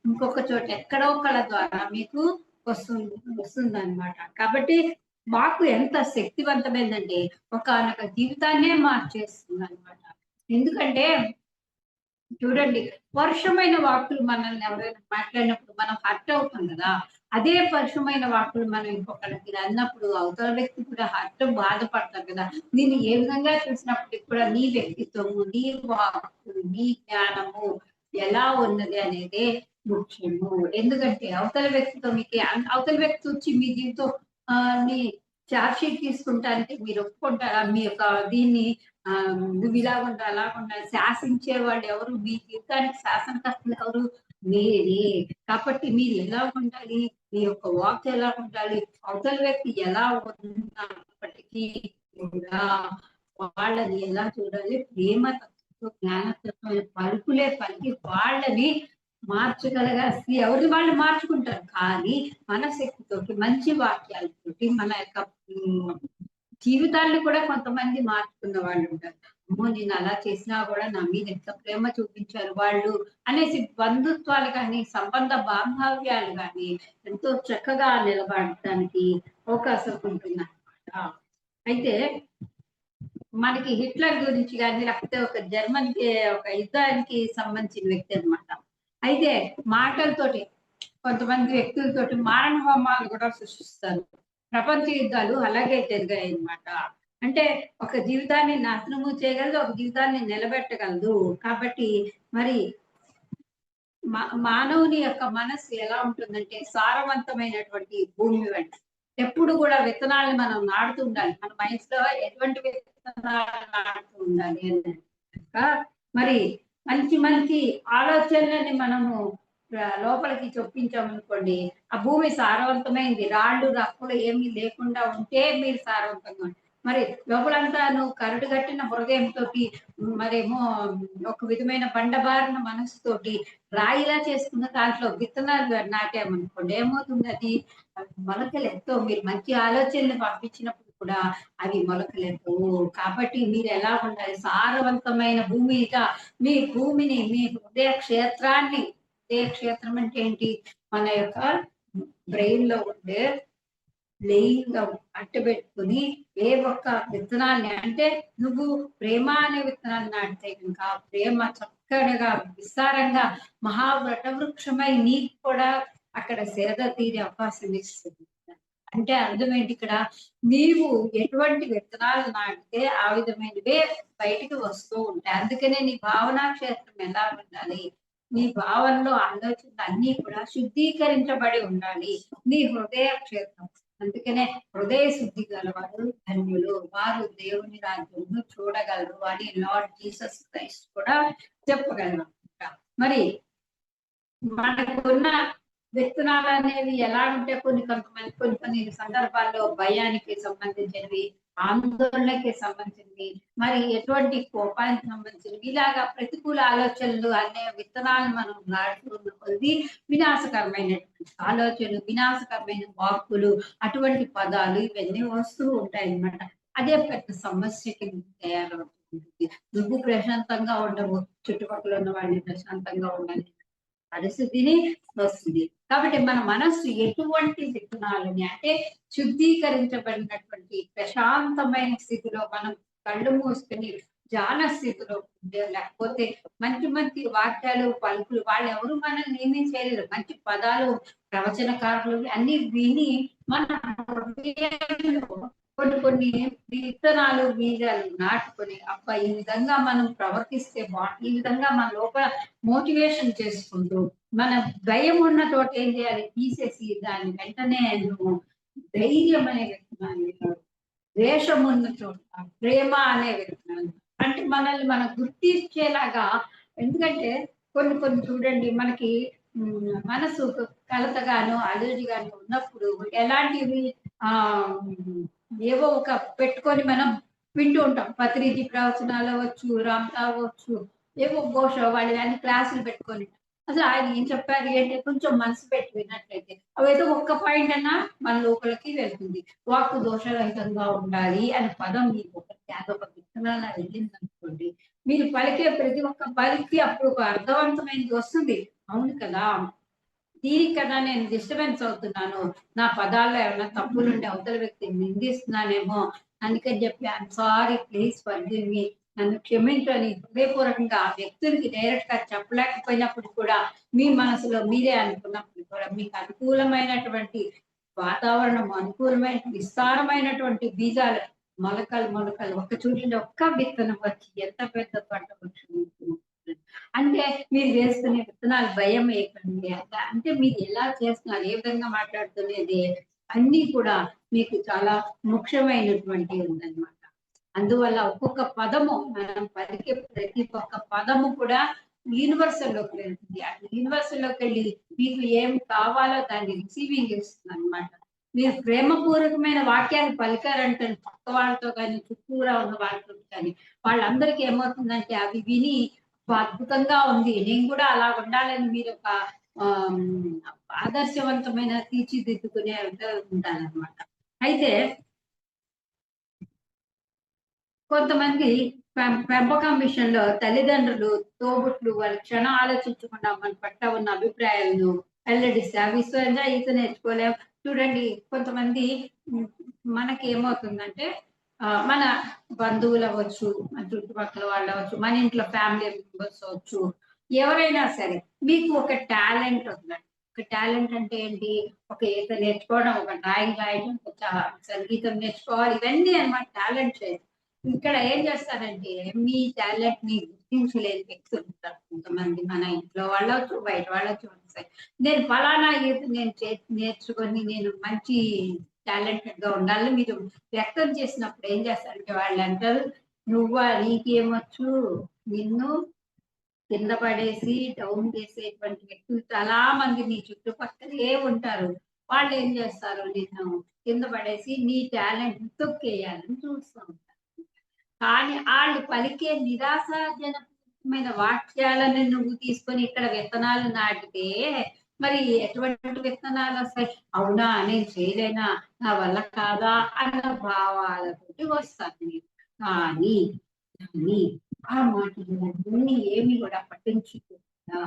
ఇంకొక చోట ఎక్కడో ఒకళ్ళ ద్వారా మీకు వస్తుందన్నమాట. కాబట్టి వాక్కు ఎంత శక్తివంతమైందంటే ఒకానొక జీవితాన్నే మార్చేస్తుందన్నమాట. ఎందుకంటే చూడండి, పరుషమైన వాక్కులు మనల్ని ఎవరైనా మాట్లాడినప్పుడు మనం హర్ట్ అవుతాం కదా! అదే పరుషమైన వాక్కులు మనం ఇంకొకళ్ళకి అన్నప్పుడు అవతల వ్యక్తి కూడా బాధపడతారు కదా! నేను ఏ విధంగా చూసినప్పటికి కూడా నీ వ్యక్తిత్వము, నీ వాక్కు, నీ జ్ఞానము ఎలా ఉన్నది అనేదే ముఖ్యము. ఎందుకంటే అవతల వ్యక్తితో అవతల వ్యక్తి వచ్చి మీ దీంతో నీ చార్జ్ షీట్ తీసుకుంటానికి మీరు ఒప్పుకుంటారా? మీ యొక్క దీన్ని నువ్వు ఇలాగుండా, అలాగుండా శాసించే వాళ్ళు ఎవరు? మీ జీవితానికి శాసనకర్తలు ఎవరు? మీరే. కాబట్టి మీరు ఎలా ఉండాలి? మీ యొక్క వాక్ ఎలా ఉండాలి? అవతల వ్యక్తి ఎలా ఉన్నప్పటికీ కూడా వాళ్ళని ఎలా చూడాలి? ప్రేమ తత్వంతో, జ్ఞానతత్వమైన పలుకులే పలికి వాళ్ళని ఎవరిని వాళ్ళు మార్చుకుంటారు. కానీ మన శక్తితోటి, మంచి వాక్యాలతోటి మన యొక్క జీవితాన్ని కూడా కొంతమంది మార్చుకున్న వాళ్ళు ఉంటారు. అమ్మో! నేను అలా చేసినా కూడా నా మీద ఎంత ప్రేమ చూపించారు వాళ్ళు అనేసి బంధుత్వాలు గాని, సంబంధ బాంధవ్యాలు గాని ఎంతో చక్కగా నిలబడటానికి అవకాశం ఉంటుందన్నమాట. అయితే మనకి హిట్లర్ గురించి గాని, లేకపోతే ఒక జర్మన్‌కి ఒక యుద్ధానికి సంబంధించిన వ్యక్తి అన్నమాట. అయితే మాటలతోటి కొంతమంది వ్యక్తులతోటి మారణ హోమాలు కూడా సృష్టిస్తారు. ప్రపంచ యుద్ధాలు అలాగే జరిగాయన్నమాట. అంటే ఒక జీవితాన్ని నాశనము చేయగలదు, ఒక జీవితాన్ని నిలబెట్టగలదు. కాబట్టి మరి మానవుని యొక్క మనస్సు ఎలా ఉంటుందంటే సారవంతమైనటువంటి భూమి వంటి. ఎప్పుడు కూడా విత్తనాలను మనం నాటుతూ ఉండాలి. మన మనసులో ఎటువంటి విత్తనాలు నాటుతూ ఉండాలి అని కనుక మరి మంచి మంచి ఆలోచనలని మనము లోపలికి చొప్పించామనుకోండి, ఆ భూమి సారవంతమైంది. రాళ్ళు, రప్పలు ఏమీ లేకుండా ఉంటే మీరు సారవంతంగా ఉంటారు. మరి లోపలంతా నువ్వు కరడు కట్టిన హృదయంతోటి మరేమో ఒక విధమైన బండబారిన మనసుతోటి రాయిలా చేసుకున్న దాంట్లో విత్తనాలు నాటామనుకోండి, ఏమవుతుంది అది మొలకలెత్తవు. మీరు మంచి ఆలోచనలు పంపించినప్పుడు కూడా అవి మొలకలెత్తవు. కాబట్టి మీరు ఎలా ఉండాలి? సారవంతమైన భూమిగా మీ భూమిని, మీ హృదయ క్షేత్రాన్ని, హృదయ క్షేత్రం అంటే ఏంటి? మన యొక్క బ్రెయిన్ లో ఉండే లేయింగ్ అట్టబెట్టుకుని ఏ ఒక్క విత్తనాన్ని అంటే నువ్వు ప్రేమ అనే విత్తనాన్ని నాటితే కనుక ప్రేమ చక్కగా విస్తారంగా మహావటవృక్షమై నీకు కూడా అక్కడ సేద తీరే అవకాశం ఇస్తుంది. అంటే అర్థం ఏంటి ఇక్కడ? నీవు ఎటువంటి విత్తనాలు నాటితే ఆ విధమైనవే బయటికి వస్తూ ఉంటాయి. అందుకనే నీ భావనా క్షేత్రం ఎలా ఉండాలి? నీ భావనలో ఆలోచనలు అన్ని కూడా శుద్ధీకరించబడి ఉండాలి. నీ హృదయ క్షేత్రం. అందుకనే హృదయ శుద్ధి గలవారు ధన్యులు, వారు దేవుని రాజ్యంలో చూడగలరు అని లార్డ్ జీసస్ క్రైస్ట్ కూడా చెప్పగలరు. మరి మనకున్న విత్తనాలు అనేవి ఎలా ఉంటే కొన్ని సందర్భాల్లో భయానికి సంబంధించినవి, ఆందోళనకి సంబంధించింది, మరి ఎటువంటి కోపానికి సంబంధించినవి, ఇలాగా ప్రతికూల ఆలోచనలు అనే విత్తనాలు మనం నాటుతున్న కొద్ది వినాశకరమైనటువంటి ఆలోచనలు, వినాశకరమైన వాక్కులు, అటువంటి పదాలు ఇవన్నీ వస్తూ ఉంటాయి అన్నమాట. అదే పెద్ద సమస్యకి తయారవుతుంది. నువ్వు ప్రశాంతంగా ఉండవు, చుట్టుపక్కల ఉన్న వాళ్ళని ప్రశాంతంగా ఉండాలి పరిస్థితిని వస్తుంది. కాబట్టి మన మనస్సు ఎటువంటి విత్తనాలని అంటే శుద్ధీకరించబడినటువంటి ప్రశాంతమైన స్థితిలో మనం కళ్ళు మూసుకొని ధ్యాన స్థితిలో ఉంటే, లేకపోతే మంచి మంచి వాక్యాలు పలుకులు వాళ్ళు ఎవరు మనల్ని ఏమీ చేయలేరు. మంచి పదాలు ప్రవచనకారులు అన్ని విని మన హృదయంలో కొన్ని కొన్ని విత్తనాలు బీజాలు నాటుకొని అబ్బా ఈ విధంగా మనం ప్రవర్తిస్తే బాగుంటుంది, ఈ విధంగా మన లోపల మోటివేషన్ చేసుకుంటూ మన భయం ఉన్న చోట ఏం చేయాలి? తీసేసి దాన్ని వెంటనే నువ్వు ధైర్యం అనే విత్తనాన్ని, ద్వేషం ఉన్న చోట ప్రేమ అనే విత్తనాన్ని, అంటే మనల్ని మనం గుర్తించేలాగా. ఎందుకంటే కొన్ని కొన్ని చూడండి మనకి మనసు కలతగాను అలర్జీగాను ఉన్నప్పుడు ఎలాంటివి ఆ ఏవో ఒక పెట్టుకొని మనం వింటూ ఉంటాం. పత్రిజీ ప్రవచనాలు అవ్వచ్చు, రామ్తా అవ్వచ్చు, ఏవో ఘోష వాళ్ళు అన్ని క్లాసులు పెట్టుకొని అసలు ఆయన ఏం చెప్పారు అంటే కొంచెం మనసు పెట్టి విన్నట్లయితే అవైతే ఒక్క పాయింట్ అన్నా మన లోపలికి వెళ్తుంది. వాక్కు దోషరహితంగా ఉండాలి అనే పదం మీకు ఒకటి అదొక విత్తనాలు వెళ్ళింది అనుకోండి, మీరు పలికే ప్రతి ఒక్క పలికి అప్పుడు ఒక అర్థవంతమైనది వస్తుంది. అవును కదా, దీనికి కదా నేను డిస్టర్బెన్స్ అవుతున్నాను, నా పదాల్లో ఏమైనా తప్పులుంటే అవతల వ్యక్తిని నిందిస్తున్నానేమో, అందుకని చెప్పి I'm sorry, please forgive me, నన్ను క్షమించని హృదయపూర్వకంగా ఆ వ్యక్తులకి డైరెక్ట్ గా చెప్పలేకపోయినప్పుడు కూడా మీ మనసులో మీరే అనుకున్నప్పుడు కూడా మీకు అనుకూలమైనటువంటి వాతావరణం, అనుకూలమైన విస్తారమైనటువంటి బీజాలు మొలకలు మొలకలు ఒక్క చూడండి, ఒక్క విత్తనం వచ్చి ఎంత పెద్ద పంట వృక్షం. అంటే మీరు వేసుకునే విత్తనాలు భయం వేయకండి. అంటే మీరు ఎలా చేస్తున్నారు, ఏ విధంగా మాట్లాడుతున్నది అన్ని కూడా మీకు చాలా ముఖ్యమైనటువంటి ఉందన్నమాట. అందువల్ల ఒక్కొక్క పదము మనం పలికే ప్రతి ఒక్క పదము కూడా యూనివర్సల్ లోకి వెళ్తుంది. ఆ యూనివర్సల్ లోకి వెళ్ళి మీకు ఏం కావాలో దాన్ని రిసీవింగ్ ఇస్తుంది అనమాట. మీరు ప్రేమపూర్వకమైన వాక్యాలు పలికారంటే పక్క వాళ్ళతో కానీ చుట్టూరా ఉన్న వాళ్ళతో కానీ వాళ్ళందరికీ ఏమవుతుందంటే అవి విని అద్భుతంగా ఉంది, నేను కూడా అలా ఉండాలని మీరు ఒక ఆదర్శవంతమైన తీర్చిదిద్దుకునే ఉంటారనమాట. అయితే కొంతమంది పెంపకం విషయంలో తల్లిదండ్రులు, తోబుట్లు వాళ్ళు క్షణం ఆలోచించకుండా మన పట్ల ఉన్న అభిప్రాయాలను వెల్లడిస్తే అవి స్వయంగా ఈత నేర్చుకోలేము. చూడండి కొంతమంది మనకి ఏమవుతుందంటే మన బంధువులు అవ్వచ్చు, మన చుట్టుపక్కల వాళ్ళు అవ్వచ్చు, మన ఇంట్లో ఫ్యామిలీ మెంబర్స్ అవ్వచ్చు, ఎవరైనా సరే మీకు ఒక టాలెంట్ ఉందండి, ఒక టాలెంట్ అంటే ఏంటి? ఒక ఈత నేర్చుకోవడం, ఒక డ్రాయింగ్ రాయడం, ఒక సంగీతం నేర్చుకోవాలి. ఇవన్నీ అన్నమాట టాలెంట్స్. ఇక్కడ ఏం చేస్తారంటే మీ టాలెంట్‌ని గుర్తించలేని వ్యక్తులు ఉంటారు. కొంతమంది మన ఇంట్లో వాళ్ళొచ్చు, బయట వాళ్ళొచ్చు. నేను ఫలానా ఈత నేను నేర్చుకొని నేను మంచి టాలెంటెడ్‌గా ఉండాలని మీరు వ్యక్తం చేసినప్పుడు ఏం చేస్తారంటే వాళ్ళంటారు, "నువ్వా? నీకేమొచ్చు? నిన్ను కింద పడేసి డౌన్ చేసేటువంటి వ్యక్తులు చాలా మంది నీ చుట్టుపక్కలే ఉంటారు. వాళ్ళేం చేస్తారు నిన్ను కింద పడేసి నీ టాలెంట్ తొక్కేయాలని చూస్తూ ఉంటారు. కానీ ఆళ్ళు పలికే నిరాశాజనకమైన వాక్యాలను నువ్వు తీసుకొని ఇక్కడ విత్తనాలు నాటితే మరి ఎటువంటి విత్తనాలొస్తాయి? అవునా? నేను చేయలేనా? నా వల్ల కాదా? అన్న భావాలతోటి వస్తారు నీకు. కానీ కానీ ఆ మాటలన్నీ ఏమి కూడా పట్టించుకోకుండా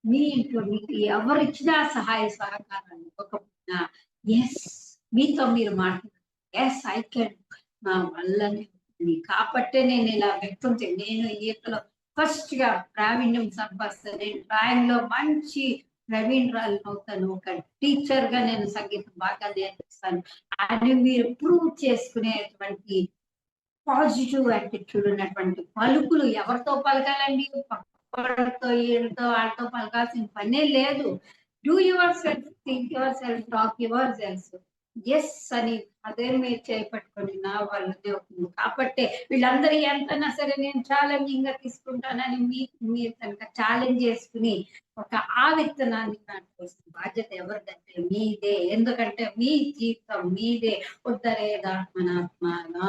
మీ ఇంట్లో మీకు ఎవరిచ్చినా సహాయ సహకారాలు ఇవ్వకపోయినా యెస్ మీతో మీరు మాట్లాడారు. యెస్ ఐ కెన్ నా వల్లనే అవుతుంది. కాబట్టే నేను ఇలా వ్యక్తం నేను ఈతలో ఫస్ట్‌గా ప్రావీణ్యం సంపాదిస్తాను. నేను డ్రాయింగ్‌లో మంచి ప్రవీణురాలినవుతాను. ఒక టీచర్‌గా నేను సంగీతం బాగా నేర్పిస్తాను. అని మీరు ప్రూవ్ చేసుకునేటువంటి పాజిటివ్ యాటిట్యూడ్ ఉన్నటువంటి పలుకులు ఎవరితో పలకాలండి? పక్కోళ్ళతో, ఈళ్ళతో, ఆళ్ళతో పలకాల్సిన పనే లేదు. Do your self, think your self, talk your self. Yes అని అదే మీరు చేపట్టుకొని నా వల్లనే అవుతుంది. కాబట్టే వీళ్ళందరూ ఎంతన్నా సరే నేను ఛాలెంజింగ్‌గా తీసుకుంటానని మీరు కనుక ఛాలెంజ్ చేసుకొని ఒక ఆ విత్తనాన్ని నాటుకోవాల్సిన బాధ్యత ఎవరిదంటే మీదే. ఎందుకంటే మీ జీవితం మీదే. ఉద్ధరేదాత్మనాత్మానా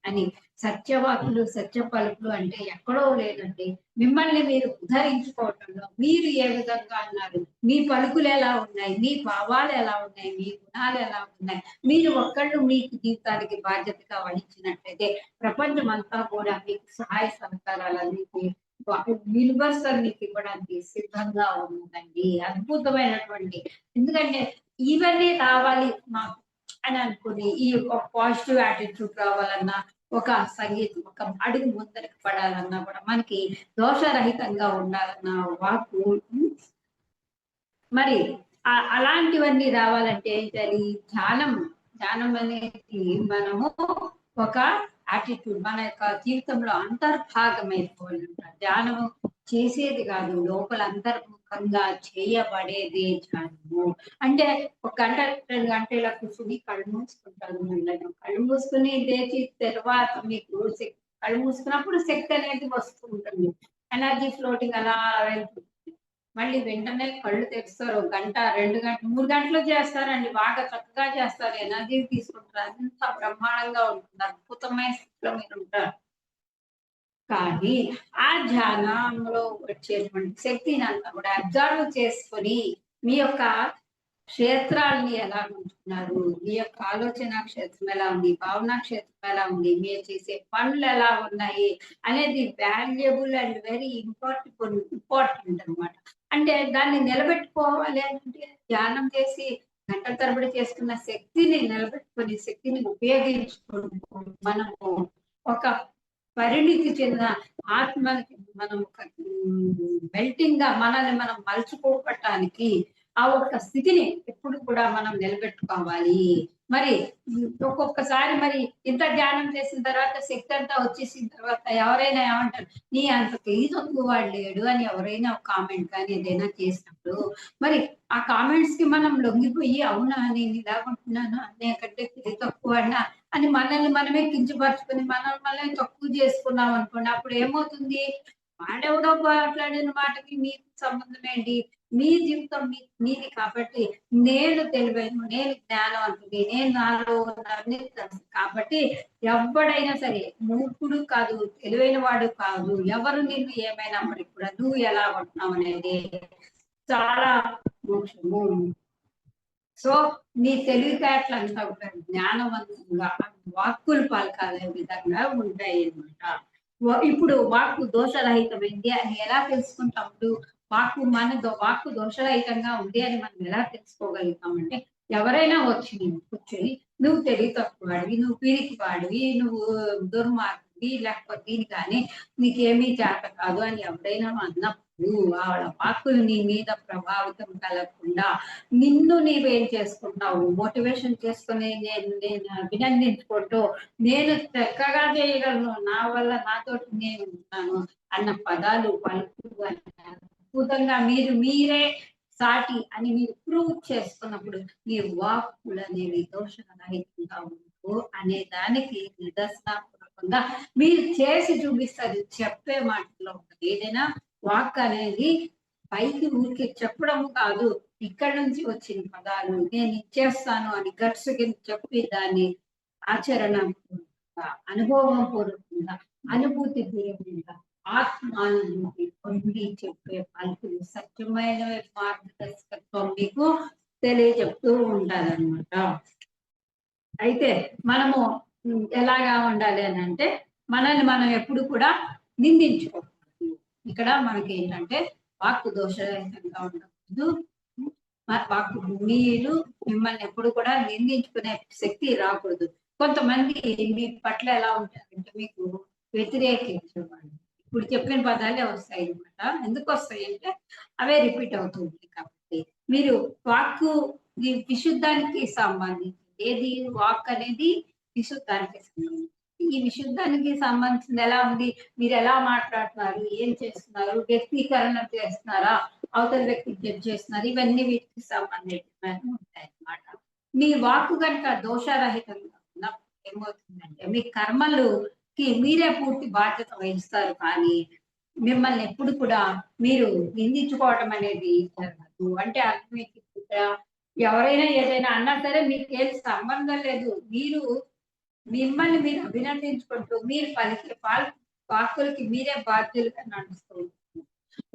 అని సత్యవాకులు, సత్య పలుకులు అంటే ఎక్కడో లేదండి. మిమ్మల్ని మీరు ఉద్ధరించుకోవటంలో మీరు ఏ విధంగా అన్నారు? మీ పలుకులు ఎలా ఉన్నాయి? మీ భావాలు ఎలా ఉన్నాయి? మీ గుణాలు ఎలా ఉన్నాయి? మీరు ఒక్కళ్ళు మీకు జీవితానికి బాధ్యతగా వహించినట్లయితే ప్రపంచమంతా కూడా మీకు సహాయ సహకారాలన్నిటి యూనివర్సల్ మీకు ఇవ్వడానికి సిద్ధంగా ఉందండి. అద్భుతమైనటువంటి ఎందుకంటే ఇవన్నీ రావాలి మాకు అని అనుకుని ఈ ఒక పాజిటివ్ యాటిట్యూడ్ రావాలన్నా, ఒక సంగీతం ఒక అడుగు ముందరికి పడాలన్నా కూడా మనకి దోషరహితంగా ఉండాలన్న వాక్కు మరి అలాంటివన్నీ రావాలంటే ఏం చేయాలి? ధ్యానం. ధ్యానం అనేది మనము ఒక యాటిట్యూడ్ మన యొక్క జీవితంలో అంతర్భాగమైపోవాలన్నమాట. ధ్యానము చేసేది కాదు. లోపల అంతర్ముఖంగా చేయబడేదే ధ్యానము. అంటే ఒక గంట, 2 గంటలు ఇలా కూర్చొని కళ్ళు మూసుకుంటారు మెల్లగా. కళ్ళు మూసుకొని లేచి తర్వాత మీకు కళ్ళు మూసుకున్నప్పుడు శక్తి అనేది వస్తూ ఉంటుంది. ఎనర్జీ ఫ్లోటింగ్ అలా వెళ్తుంది. మళ్ళీ వెంటనే కళ్ళు తెరుస్తారు. గంట, 2 గంటలు, 3 గంటలు చేస్తారండి. బాగా చక్కగా చేస్తారు. ఎనర్జీ తీసుకుంటారు. అంత బ్రహ్మాండంగా ఉంటుంది. అద్భుతమైన స్థితిలో మీరుంటారు. కానీ ఆ ధ్యానంలో వచ్చేటువంటి శక్తిని అంతా కూడా అబ్జర్వ్ చేసుకొని మీ యొక్క క్షేత్రాల్ని ఎలా ఉంటున్నారు? మీ యొక్క ఆలోచన క్షేత్రం ఎలా ఉంది? భావనా క్షేత్రం ఎలా ఉంది? మీరు చేసే పనులు ఎలా ఉన్నాయి? అనేది వాల్యుబుల్ అండ్ వెరీ ఇంపార్టెంట్ అన్నమాట. అంటే దాన్ని నిలబెట్టుకోవాలి అంటే ధ్యానం చేసి గంటల తరబడి చేసుకున్న శక్తిని నిలబెట్టుకొని, శక్తిని ఉపయోగించుకుంటూ మనము ఒక పరిణితి చెందిన ఆత్మకి మనం ఒక మెల్టింగ్‌గా మనల్ని మనం మలుచుకోవటానికి ఆ ఒక్క స్థితిని ఎప్పుడు కూడా మనం నిలబెట్టుకోవాలి. మరి ఒక్కొక్కసారి మరి ఇంత ధ్యానం చేసిన తర్వాత శక్తి అంతా వచ్చేసిన తర్వాత ఎవరైనా ఏమంటారు? నీ అంత తెలివి తక్కువ వాడు లేడు అని ఎవరైనా ఒక కామెంట్ కానీ ఏదైనా చేసినప్పుడు మరి ఆ కామెంట్స్‌కి మనం లొంగిపోయి అవునా నేను ఇలాగుంటున్నానా? నాకంటే తెలివి తక్కువ వాడినా అని మనల్ని మనమే కించపరుచుకొని మనల్ని మనమే తక్కువ చేసుకున్నాం అనుకోండి. అప్పుడు ఏమవుతుంది? వాడెవడో మాట్లాడిన మాటకి మీకు సంబంధం ఏంటి? మీ జీవితం మీది కాబట్టి నేను తెలివైన, నేను జ్ఞానవంతుడిని, నేను నాలో ఉన్నవన్నీ తెలుసు. కాబట్టి ఎవ్వడైనా సరే మూర్ఖుడు కాదు, తెలివైన వాడు కాదు. ఎవరు నిన్ను ఏమైనప్పటికి కూడా నువ్వు ఎలా ఉంటున్నావు అనేది చాలా ముఖ్యము. సో నీ తెలివితేటలంతా కూడా జ్ఞానవంతంగా వాక్కులు పలకాలే విధంగా ఉంటాయి అన్నమాట. ఇప్పుడు వాక్కు దోషరహితమైంది అని ఎలా తెలుసుకుంటాము? వాక్కు దోషరహితంగా ఉంది అని మనం ఎలా తెలుసుకోగలుగుతామంటే ఎవరైనా వచ్చి నేను కూర్చొని నువ్వు తెలివి తక్కువవాడివి, నువ్వు పిరికివాడివి, నువ్వు దుర్మార్గుడివి లేకపోతే దీని కానీ నీకేమీ చేత కాదు అని ఎవరైనా అన్నప్పుడు వాళ్ళ వాక్కులు నీ మీద ప్రభావితం కలగకుండా నిన్ను నీవేం చేసుకుంటావు, మోటివేషన్ చేసుకుని నేను అభినందించుకుంటూ నేను చక్కగా చేయగలను, నా వల్ల నాతోటి నేను ఉన్నాను అన్న పదాలు పలుకుతూ అద్భుతంగా మీరే సాటి అని మీరు ప్రూవ్ చేసుకున్నప్పుడు ఈ వాక్కులు అనేవి దోషరహితంగా ఉంటూ అనే దానికి నిదర్శనాత్మకంగా మీరు చేసి చూపిస్తారు. చెప్పే మాటలో ఉంటుంది. ఏదైనా వాక్ అనేది పైకి ఊరికే చెప్పడం కాదు, ఇక్కడ నుంచి వచ్చిన పదాలు నేను ఇచ్చేస్తాను అని గట్స్ కింద చెప్పి దాన్ని ఆచరణ అనుభవం పూర్వకంగా అనుభూతి పూర్వకంగా ఆత్మానుభూతి పొంది చెప్పే పలుకులు సత్యమైన మార్గదర్శకత్వం మీకు తెలియజెప్తూ ఉంటారన్నమాట. అయితే మనము ఎలాగా ఉండాలి అని అంటే మనల్ని మనం ఎప్పుడు కూడా నిందించుకోకూడదు. ఇక్కడ మనకి ఏంటంటే వాక్కు దోషరహితంగా ఉండకూడదు. వాక్కు మీరు మిమ్మల్ని ఎప్పుడు కూడా నిందించుకునే శక్తి రాకూడదు. కొంతమంది మీ పట్ల ఎలా ఉంటారంటే మీకు వ్యతిరేకించేవాళ్ళు ఇప్పుడు చెప్పిన పదాలే వస్తాయి అనమాట. ఎందుకు వస్తాయి అంటే అవే రిపీట్ అవుతుంది కాబట్టి. మీరు వాక్కు విశుద్ధానికి సంబంధించి ఏది వాక్ అనేది విశుద్ధానికి సంబంధించి. ఈ విశుద్ధానికి సంబంధించింది ఎలా ఉంది, మీరు ఎలా మాట్లాడుతున్నారు, ఏం చేస్తున్నారు, వ్యక్తీకరణ చేస్తున్నారా, అవతల వ్యక్తి జడ్జ్ చేస్తున్నారు, ఇవన్నీ వీటికి సంబంధించినవి ఉంటాయి అన్నమాట. మీ వాక్కు కనుక దోషరహితంగా ఉన్నప్పుడు ఏమవుతుందంటే మీ కర్మలుకి మీరే పూర్తి బాధ్యత వహిస్తారు, కానీ మిమ్మల్ని ఎప్పుడు కూడా మీరు నిందించుకోవటం అనేది జరగదు. అంటే అర్థం ఎవరైనా ఏదైనా అన్నా సరే మీకేం సంబంధం లేదు. మిమ్మల్ని మీరు అభినందించుకుంటూ మీరు పలికే వాక్కులకి మీరే బాధ్యులుగా నడుస్తూ ఉంటారు.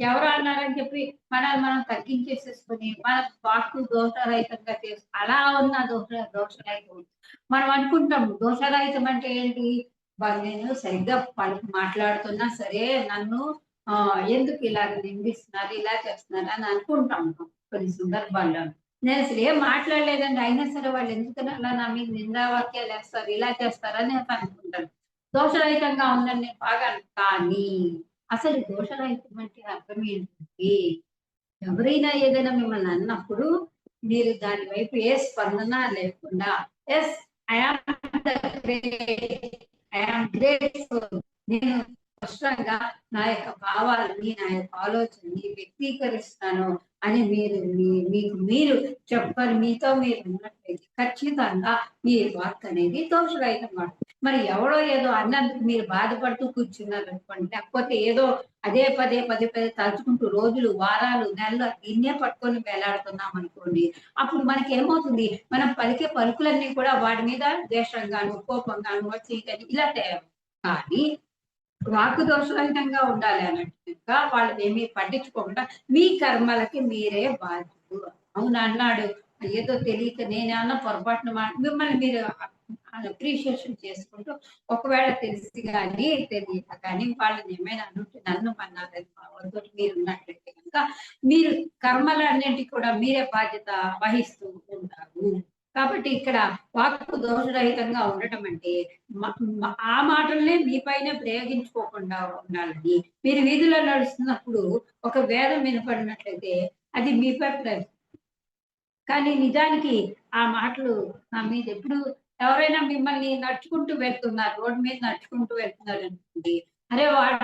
ఎవరు అన్నారని చెప్పి మనల్ని మనం తగ్గించేసేసుకుని మన వాక్కు దోషరహితంగా అలా ఉన్న దోషరహితం మనం అనుకుంటాం. దోషరహితం అంటే ఏంటి, నేను సరిగ్గా మాట్లాడుతున్నా సరే నన్ను ఎందుకు ఇలా నిందిస్తున్నారు, ఇలా చేస్తున్నారు అని అనుకుంటాం కొన్ని సందర్భాల్లో. నేను అసలు ఏం మాట్లాడలేదండి, అయినా సరే వాళ్ళు ఎందుకని అలా నా మీద నిందావాక్యాలు వేస్తారు, ఇలా చేస్తారని నేను అనుకుంటాను. దోషరహితంగా ఉందని నేను బాగా, కానీ అసలు దోషరహితం అంటే అర్థం ఏంటంటే ఎవరైనా ఏదైనా మిమ్మల్ని అన్నప్పుడు మీరు దాని వైపు ఏ స్పందన లేకుండా ఎస్ ఐఆమ్ గ్రేట్ఫుల్, నేను స్పష్టంగా నా యొక్క భావాలని నా యొక్క ఆలోచనని వ్యక్తీకరిస్తాను అని మీకు మీరు చెప్పని మీతో మీరు ఉన్నట్లయితే ఖచ్చితంగా ఈ వాక్ అనేది దోషరహితం. మరి ఎవడో ఏదో అన్నందుకు మీరు బాధపడుతూ కూర్చున్నారు అనుకోండి, లేకపోతే ఏదో అదే పదే తలుచుకుంటూ రోజులు, వారాలు, నెలలు ఇన్నే పట్టుకొని వేలాడుతున్నాం అనుకోండి, అప్పుడు మనకి ఏమవుతుంది, మనం పలికే పలుకులన్నీ కూడా వాడి మీద ద్వేషంగాను, కోపంగాను వచ్చి ఇలా తయారు. కానీ వాక్కు దోషరహితంగా ఉండాలి అన్నట్టుగా వాళ్ళని ఏమీ పట్టించుకోకుండా మీ కర్మలకి మీరే బాధ్యులు. అవును అన్నాడు, ఏదో తెలియక నేనేమన్నా పొరపాటున మిమ్మల్ని మీరు అప్రిషియేషన్ చేసుకుంటూ ఒకవేళ తెలిసి కానీ తెలియక కానీ వాళ్ళని ఏమైనా అనుంటే నన్ను అన్నారని భావంతో మీరు ఉన్నట్లయితే కనుక మీరు కర్మలన్నింటికి కూడా మీరే బాధ్యత వహిస్తూ ఉంటారు. కాబట్టి ఇక్కడ వాక్కు దోషరహితంగా ఉండటం అంటే ఆ మాటలనే మీపైన ప్రయోగించుకోకుండా ఉండాలని. మీరు వీధిలో నడుస్తున్నప్పుడు ఒక వేదం వినపడినట్లయితే అది మీపై కానీ నిజానికి ఆ మాటలు నా మీద ఎప్పుడు ఎవరైనా మిమ్మల్ని నడుచుకుంటూ వెళ్తున్నారు, రోడ్డు మీద నడుచుకుంటూ వెళ్తున్నారు అనుకోండి, అరే వాడు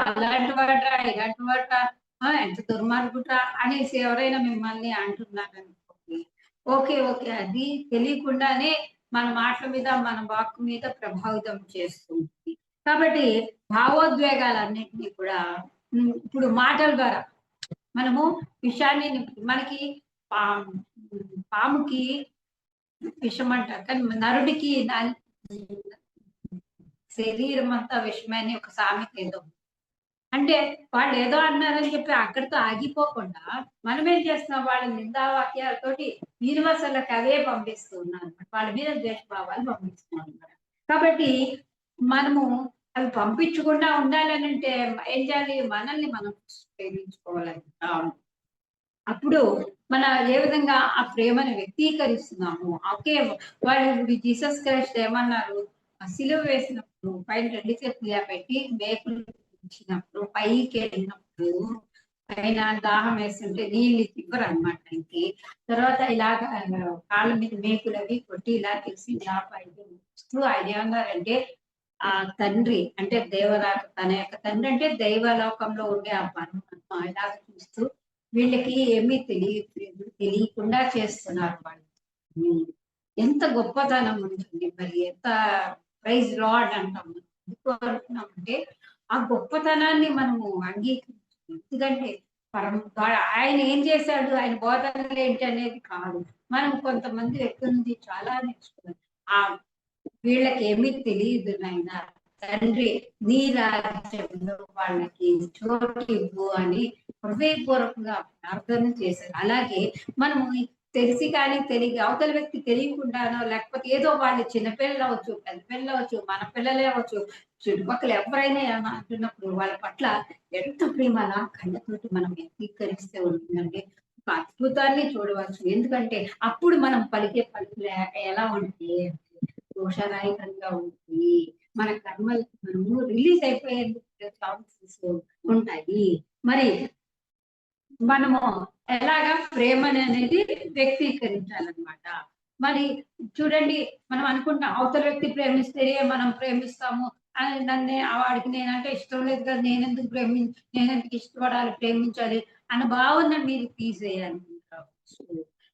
అలాంటి వాడ్రా, ఇలాంటి వాడ్రా, ఎంత దుర్మార్గుడ్రా అనేసి ఎవరైనా మిమ్మల్ని అంటున్నారు అనుకోండి, ఓకే అది తెలియకుండానే మన మాటల మీద మన వాక్కు మీద ప్రభావితం చేస్తుంది. కాబట్టి భావోద్వేగాలన్నింటినీ కూడా ఇప్పుడు మాటల ద్వారా మనము విషయాన్ని మనకి పాముకి విషం అంటారు, కానీ నరుడికి శరీరం అంతా విషమని ఒక సామెత ఏదో. అంటే వాళ్ళు ఏదో అన్నారని చెప్పి అక్కడితో ఆగిపోకుండా మనం ఏం చేస్తున్నాం, వాళ్ళ నిందావాక్యాలతోటి యూనివర్సల్కి అవే పంపిస్తూ ఉన్నాం అనమాట. వాళ్ళ మీద ద్వేషభావాలు పంపిస్తున్నాం అనమాట. కాబట్టి మనము అవి పంపించకుండా ఉండాలని అంటే ఏం చేయాలి, మనల్ని మనం ప్రేమించుకోవాలంట. అప్పుడు మన ఏ విధంగా ఆ ప్రేమను వ్యక్తీకరిస్తున్నాము. ఓకే, వాళ్ళు జీసస్ క్రైస్ట్ ఏమన్నారు, సిలువ వేసినప్పుడు పైన 2 చేతులు పెట్టి మేకులు ఇచ్చినప్పుడు పైకి వెళ్ళినప్పుడు అయినా దాహం వేస్తుంటే నీళ్ళు ఇవ్వరు అనమాట ఆయనకి. తర్వాత ఇలాగ కాళ్ళ మీద మేకులు అవి కొట్టి ఇలా తీసి ఇలా పైకి ఊస్తూ ఆయన ఏమన్నారంటే ఆ తండ్రి అంటే తన యొక్క తండ్రి అంటే దైవలోకంలో ఉండే ఆ పరమాత్మ ఇలాగ చూస్తూ వీళ్ళకి ఏమీ తెలియట్లేదు, తెలియకుండా చేస్తున్నారు వాళ్ళు. ఉమ్. ఎంత గొప్పతనం ఉంటుంది మరి, ఎంత ప్రైజ్ లార్డ్ అంటాం మనం. ఎందుకు అంటున్నామంటే ఆ గొప్పతనాన్ని మనము అంగీకరించాలి. ఎందుకంటే ఆయన ఏం చేశాడు, ఆయన బోధనలు ఏంటి అనేది కాదు. మనం కొంతమంది వ్యక్తుల నుంచి చాలా నేర్చుకున్నాం. ఆ వీళ్ళకి ఏమీ తెలియదు నాయన తండ్రి, నీ రాజ్యంలో వాళ్ళకి చోటు ఇవ్వు అని హృదయపూర్వకంగా ప్రార్థన చేశారు. అలాగే మనము తెలిసి కానీ తెలియ అవతల వ్యక్తి తెలియకుండానో లేకపోతే ఏదో వాళ్ళు చిన్నపిల్లలు అవ్వచ్చు, పెద్ద పిల్లలు అవ్వచ్చు, మన పిల్లలే అవ్వచ్చు, చుట్టుపక్కల ఎవరైనా ఏమన్నా అంటున్నప్పుడు వాళ్ళ పట్ల ఎంత ప్రేమ అలా కళ్ళతోటి మనం వ్యక్తీకరిస్తే ఉంటుందంటే ఒక అద్భుతాన్ని చూడవచ్చు. ఎందుకంటే అప్పుడు మనం పలికే పలుకులు ఎలా ఉంటాయి, దోషరహితంగా ఉంటుంది. మన కర్మలు మనము రిలీజ్ అయిపోయేందుకు ఛాన్సెస్ ఉంటాయి. మరి మనము ఎలాగా ప్రేమని అనేది వ్యక్తీకరించాలన్నమాట. మరి చూడండి, మనం అనుకుంటాం అవతల వ్యక్తి ప్రేమిస్తేనే మనం ప్రేమిస్తాము అని. వాడికి నేనంటే ఇష్టం లేదు కదా, నేనెందుకు ఇష్టపడాలి, ప్రేమించాలి అన్న భావన మీరు తీసేయాలి.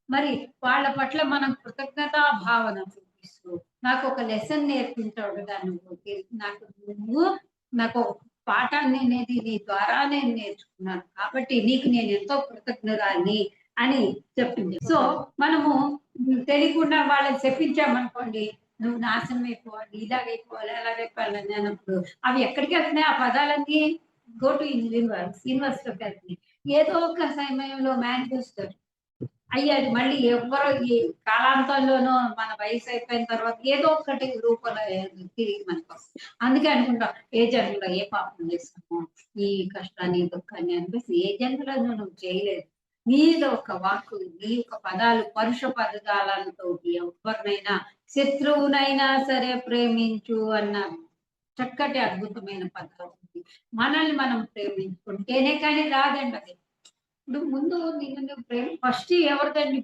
మరి వాళ్ళ పట్ల మనం కృతజ్ఞతా భావన చూపిస్తూ నాకు ఒక లెసన్ నేర్పించావు కదా నువ్వు, నాకు ఒక పాఠాన్ని అనేది నీ ద్వారా నేను నేర్చుకున్నాను కాబట్టి నీకు నేను ఎంతో కృతజ్ఞురాలిని అని చెప్పింది. సో మనము తెలియకుండా వాళ్ళని చెప్పించామనుకోండి, నువ్వు నాశనం అయిపోవాలి, ఇలాగైపోవాలి, అలాగైపోవాలి అని అన్నప్పుడు అవి ఎక్కడికి వెళ్తున్నాయి ఆ పదాలన్నీ? గో టు యూనివర్స్ లోకి వెళ్తున్నాయి. ఏదో ఒక సమయంలో మేనిఫెస్టో అయ్యాది. మళ్ళీ ఎవ్వరు ఈ కాలాంతంలోనో మన వయసు అయిపోయిన తర్వాత ఏదో ఒకటి రూపంలో తిరిగి మనకు వస్తుంది. అందుకే అనుకుంటాం ఏ జన్మలో ఏ పాపం చేస్తాము, ఈ కష్టాన్ని దుఃఖాన్ని అనిపిస్తే ఏ జన్మలో నువ్వు చేయలేదు. నీలో ఒక వాక్కు, నీ యొక్క పదాలు పరుష పదజాలతో ఎవరినైనా శత్రువునైనా సరే ప్రేమించు అన్న చక్కటి అద్భుతమైన పదాలు ఉంది. మనల్ని మనం ప్రేమించుకుంటేనే కానీ రాదండి అది. ఇప్పుడు ముందు నిన్ను ఫస్ట్ ఎవరిదండి?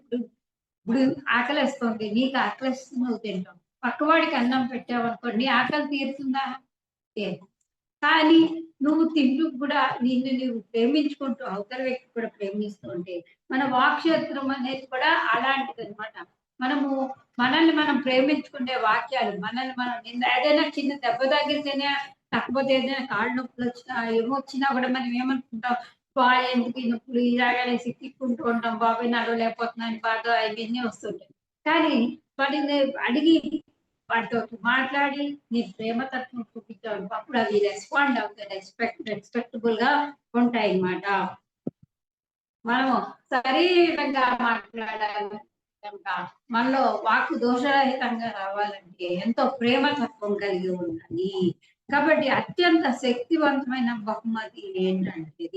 ఇప్పుడు ఆకలేస్తుంది, నీకు ఆకలిస్తుంది, నువ్వు తింటావు. పక్కవాడికి అన్నం పెట్టావనుకోండి, ఆకలి తీరుతుందా? కానీ నువ్వు తింటూ కూడా నిన్ను నువ్వు ప్రేమించుకుంటూ అవతల వ్యక్తి కూడా ప్రేమిస్తూ ఉంటే మన వాక్క్షేత్రం అనేది కూడా అలాంటిది అనమాట. మనల్ని మనం ప్రేమించుకునే వాక్యాలు, మనల్ని మనం ఏదైనా చిన్న దెబ్బ తగిలితేనే, లేకపోతే ఏదైనా కాళ్ళు నొప్పులు వచ్చినా ఏమొచ్చినా కూడా మనం ఏమనుకుంటాం, ఎందుకు ఈ నొప్పులు ఇలాగనేసి తిక్కుంటూ ఉంటాం, బాబాయ్ నడవలేకపోతున్నాను బాధ ఇవన్నీ వస్తుంటాయి. కానీ వాటిని అడిగి వాటితో మాట్లాడి నీ ప్రేమతత్వం చూపించావు, అప్పుడు అవి రెస్పాండ్ అవుతాయి, రెస్పెక్టబుల్ గా ఉంటాయి అన్నమాట. మనము శరీరంగా మాట్లాడాలి కనుక మనలో వాక్కు దోషరహితంగా రావాలంటే ఎంతో ప్రేమతత్వం కలిగి ఉండాలి. కాబట్టి అత్యంత శక్తివంతమైన బహుమతి ఏంటంటే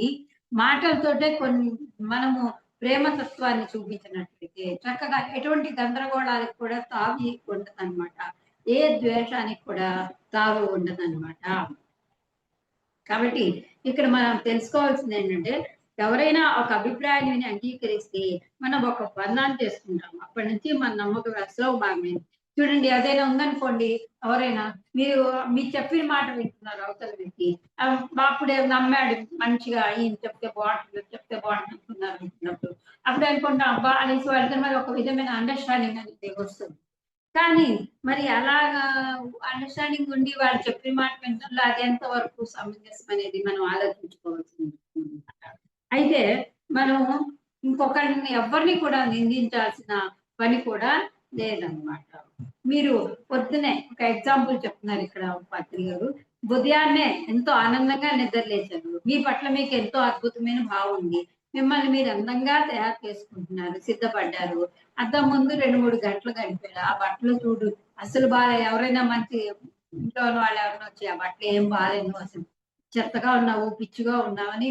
మాటలతోటే మనము ప్రేమతత్వాన్ని చూపించినట్లయితే చక్కగా ఎటువంటి గందరగోళాలకు కూడా తావి ఉండదన్నమాట. ఏ ద్వేషానికి కూడా తావు ఉండదన్నమాట. కాబట్టి ఇక్కడ మనం తెలుసుకోవాల్సింది ఏంటంటే ఎవరైనా ఒక అభిప్రాయాన్ని విని అంగీకరిస్తే మనం ఒక బంధాన్ని చేసుకుంటాం. అప్పటి నుంచి మన నమ్మక వ్యవస్థలో భాగమైంది. చూడండి, అదైనా ఉందనుకోండి, ఎవరైనా మీరు చెప్పిన మాట వింటున్నారు అవతల వ్యక్తి, అప్పుడే నమ్మాడు మంచిగా, ఈయన చెప్తే బాగుంటుంది అనుకున్నప్పుడు అప్పుడు అనుకుంటాం అబ్బా అనేసి వాళ్ళకి మరి ఒక విధమైన అండర్స్టాండింగ్ అనేది వస్తుంది. కానీ మరి అలాగా అండర్స్టాండింగ్ ఉండి వాళ్ళు చెప్పిన మాట వింటంలో అది ఎంత వరకు సమంజసం అనేది మనం ఆలోచించుకోవాల్సింది. అయితే మనం ఇంకొకరిని ఎవరిని కూడా నిందించాల్సిన పని కూడా లేదన్నమాట. మీరు పొద్దునే ఒక ఎగ్జాంపుల్ చెప్తున్నారు ఇక్కడ పత్రి గారు, ఉదయాన్నే ఎంతో ఆనందంగా నిద్రలేచారు, మీ పట్ల మీకు ఎంతో అద్భుతమైన భావం ఉంది, మిమ్మల్ని మీరు అందంగా తయారు చేసుకుంటున్నారు, సిద్ధపడ్డారు, అద్దం ముందు 2-3 గంటలు గడిపారు, ఆ బట్టలు చూడు అసలు బాగా, ఎవరైనా మంచి ఇంట్లో వాళ్ళు ఎవరైనా వచ్చి ఆ బట్టలు ఏం బాగాలేదు, అసలు చెత్తగా ఉన్నావు, పిచ్చిగా ఉన్నావని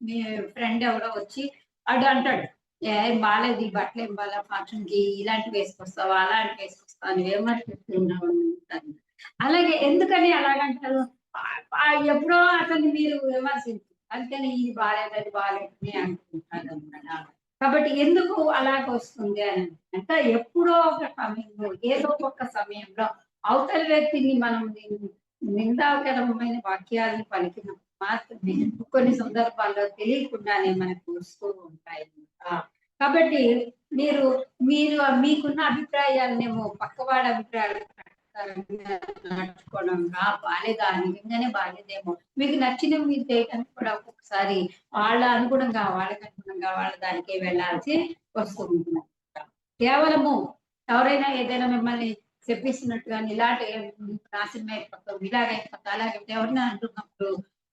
మీ ఫ్రెండ్ ఎవరో వచ్చి అడు అంటాడు, ఏం బాగాలేదు, ఈ బట్టలు ఏం బాగా, ఫంక్షన్ కి ఇలాంటివి వేసుకొస్తావా, అలాంటివి వేసుకొస్తావు అని ఏమనిపిస్తున్నావు అలాగే ఎందుకని అలాగంటారు? ఎప్పుడో అతన్ని మీరు విమర్శించారు, అందుకని ఇది బాలేదు అది బాలేదని అనుకుంటారు అనమాట. కాబట్టి ఎందుకు అలాగ వస్తుంది అని అంటే ఎప్పుడో ఒక సమయంలో ఏదో ఒక సమయంలో అవతల వ్యక్తిని మనం నిందాకరమైన వాక్యాలను పలికినప్పుడు మాత్రమే కొన్ని సందర్భాల్లో తెలియకుండానే మనకు వస్తూ ఉంటాయి. కాబట్టి మీరు మీరు మీకున్న అభిప్రాయాలనేమో పక్కవాడి అభిప్రాయాలు ప్రకారంగా నడుచుకోవడం బాలేదా నిజంగానే బాలేదేమో మీకు నచ్చినవి మీరు చేయడానికి కూడా ఒక్కొక్కసారి వాళ్ళకి అనుగుణంగా వాళ్ళ దానికే వెళ్ళాల్సి వస్తూ ఉంటుంది. కేవలము ఎవరైనా ఏదైనా మిమ్మల్ని చెప్పిస్తున్నట్టు కానీ ఇలాంటి నాశనం అయిపోతాం ఇలాగైపోతాం అలాగైతే ఎవరైనా అంటున్నప్పుడు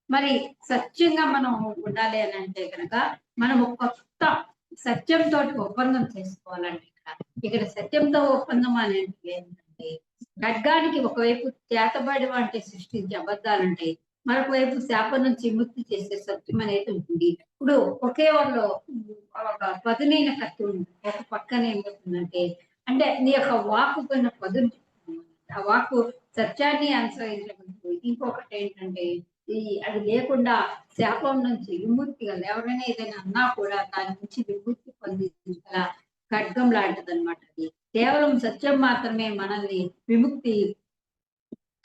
మరి సత్యంగా మనం ఉండాలి అని అంటే కనుక మనం ఒక కొత్త సత్యంతో ఒప్పందం చేసుకోవాలండి. ఇక్కడ సత్యంతో ఒప్పందం అనేది ఏంటంటే ఖడ్గానికి ఒకవైపు చేతబడి అంటే సృష్టించే అబద్ధాలుంటాయి, మరొక వైపు శాపం నుంచి విముక్తి చేసే సత్యం అనేది ఉంటుంది. ఇప్పుడు ఒకే వాళ్ళలో ఒక పదునైన కత్తి ఉంది, ఒక పక్కన ఏమవుతుందంటే అంటే నీ యొక్క వాక్కు కొన్న పదును ఆ వాక్కు సత్యాన్ని అనుసరించకుండా ఇంకొకటి ఏంటంటే అది లేకుండా శాపం నుంచి విముక్తి గల ఎవరైనా ఏదైనా అన్నా కూడా దాని నుంచి విముక్తి పొందించగల ఖడ్గం లాంటిది అనమాట. అది కేవలం సత్యం మాత్రమే మనల్ని విముక్తి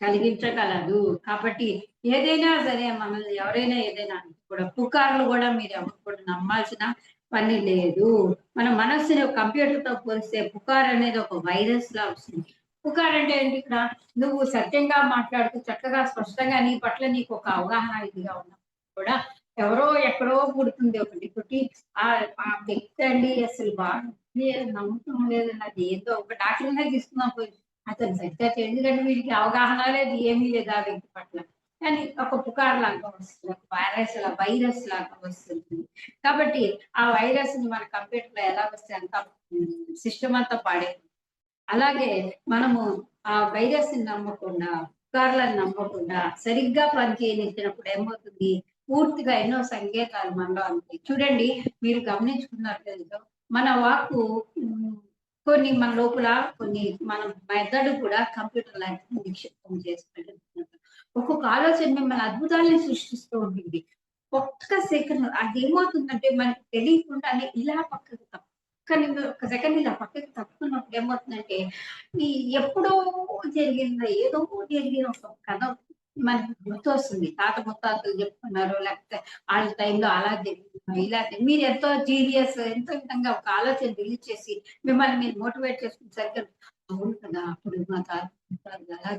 కలిగించగలదు. కాబట్టి ఏదైనా సరే మనల్ని ఎవరైనా ఏదైనా కూడా పుకార్లు కూడా మీరు ఎవరు కూడా నమ్మాల్సిన పని లేదు. మన మనస్సుని కంప్యూటర్ తో పోలిస్తే పుకార్ అనేది ఒక వైరస్ లా వస్తుంది. పుకార్ అంటే ఏంటి? ఇక్కడ నువ్వు సత్యంగా మాట్లాడుతూ చక్కగా స్పష్టంగా నీ పట్ల నీకు ఒక అవగాహన ఇదిగా ఉన్నప్పుడు కూడా ఎవరో ఎక్కడో పుడుతుంది ఒకటి పుట్టి ఆ వ్యక్తి అండి అసలు బాగా నమ్మకం లేదు, అది ఏదో ఒక డాక్టర్ తీసుకున్నాం పోయి అతను సరిగ్గా ఎందుకంటే వీడికి అవగాహన లేదు, ఏమీ లేదు ఆ వ్యక్తి పట్ల. కానీ ఒక పుకార్ లాగా వస్తుంది, ఒక వైరస్ లాగా వస్తుంది. కాబట్టి ఆ వైరస్ ని మన కంప్యూటర్ లో ఎలా వస్తే అంత సిస్టమ్ అంతా పాడే. అలాగే మనము ఆ వైరస్ ని నమ్మకుండా పుకార్లను నమ్మకుండా సరిగ్గా పనిచేయనిచ్చినప్పుడు ఏమవుతుంది, పూర్తిగా ఎన్నో సంకేతాలు మనలో ఉంటాయి. చూడండి, మీరు గమనించుకున్నారు లేదో మన వాక్కు కొన్ని మన లోపల కొన్ని మన మెదడు కూడా కంప్యూటర్ లాంటిది నిక్షిప్తం చేసుకుంటుంది. ఒక్కొక్క ఆలోచన మిమ్మల్ని అద్భుతాలను సృష్టిస్తూ ఉంటుంది. ఒక్క సెకండ్ అది ఏమవుతుందంటే మనకి తెలియకుండానే ఇలా పక్కకు ఒక సెకండ్ ఇలా పక్కకి తప్పుకున్నప్పుడు ఏమవుతుందంటే ఈ ఎప్పుడో జరిగిందో ఏదో జరిగిన ఒక కథ మనకి గుర్తొస్తుంది. తాత ముత్తాతలు చెప్తున్నారు, లేకపోతే వాళ్ళ టైంలో అలా జరిగింది ఇలా మీరు ఎంతో జీనియస్ ఎంతో విధంగా ఒక ఆలోచన రిలీజ్ చేసి మిమ్మల్ని మీరు మోటివేట్ చేసుకునేసరికి అవును కదా అప్పుడు మా తాత అలా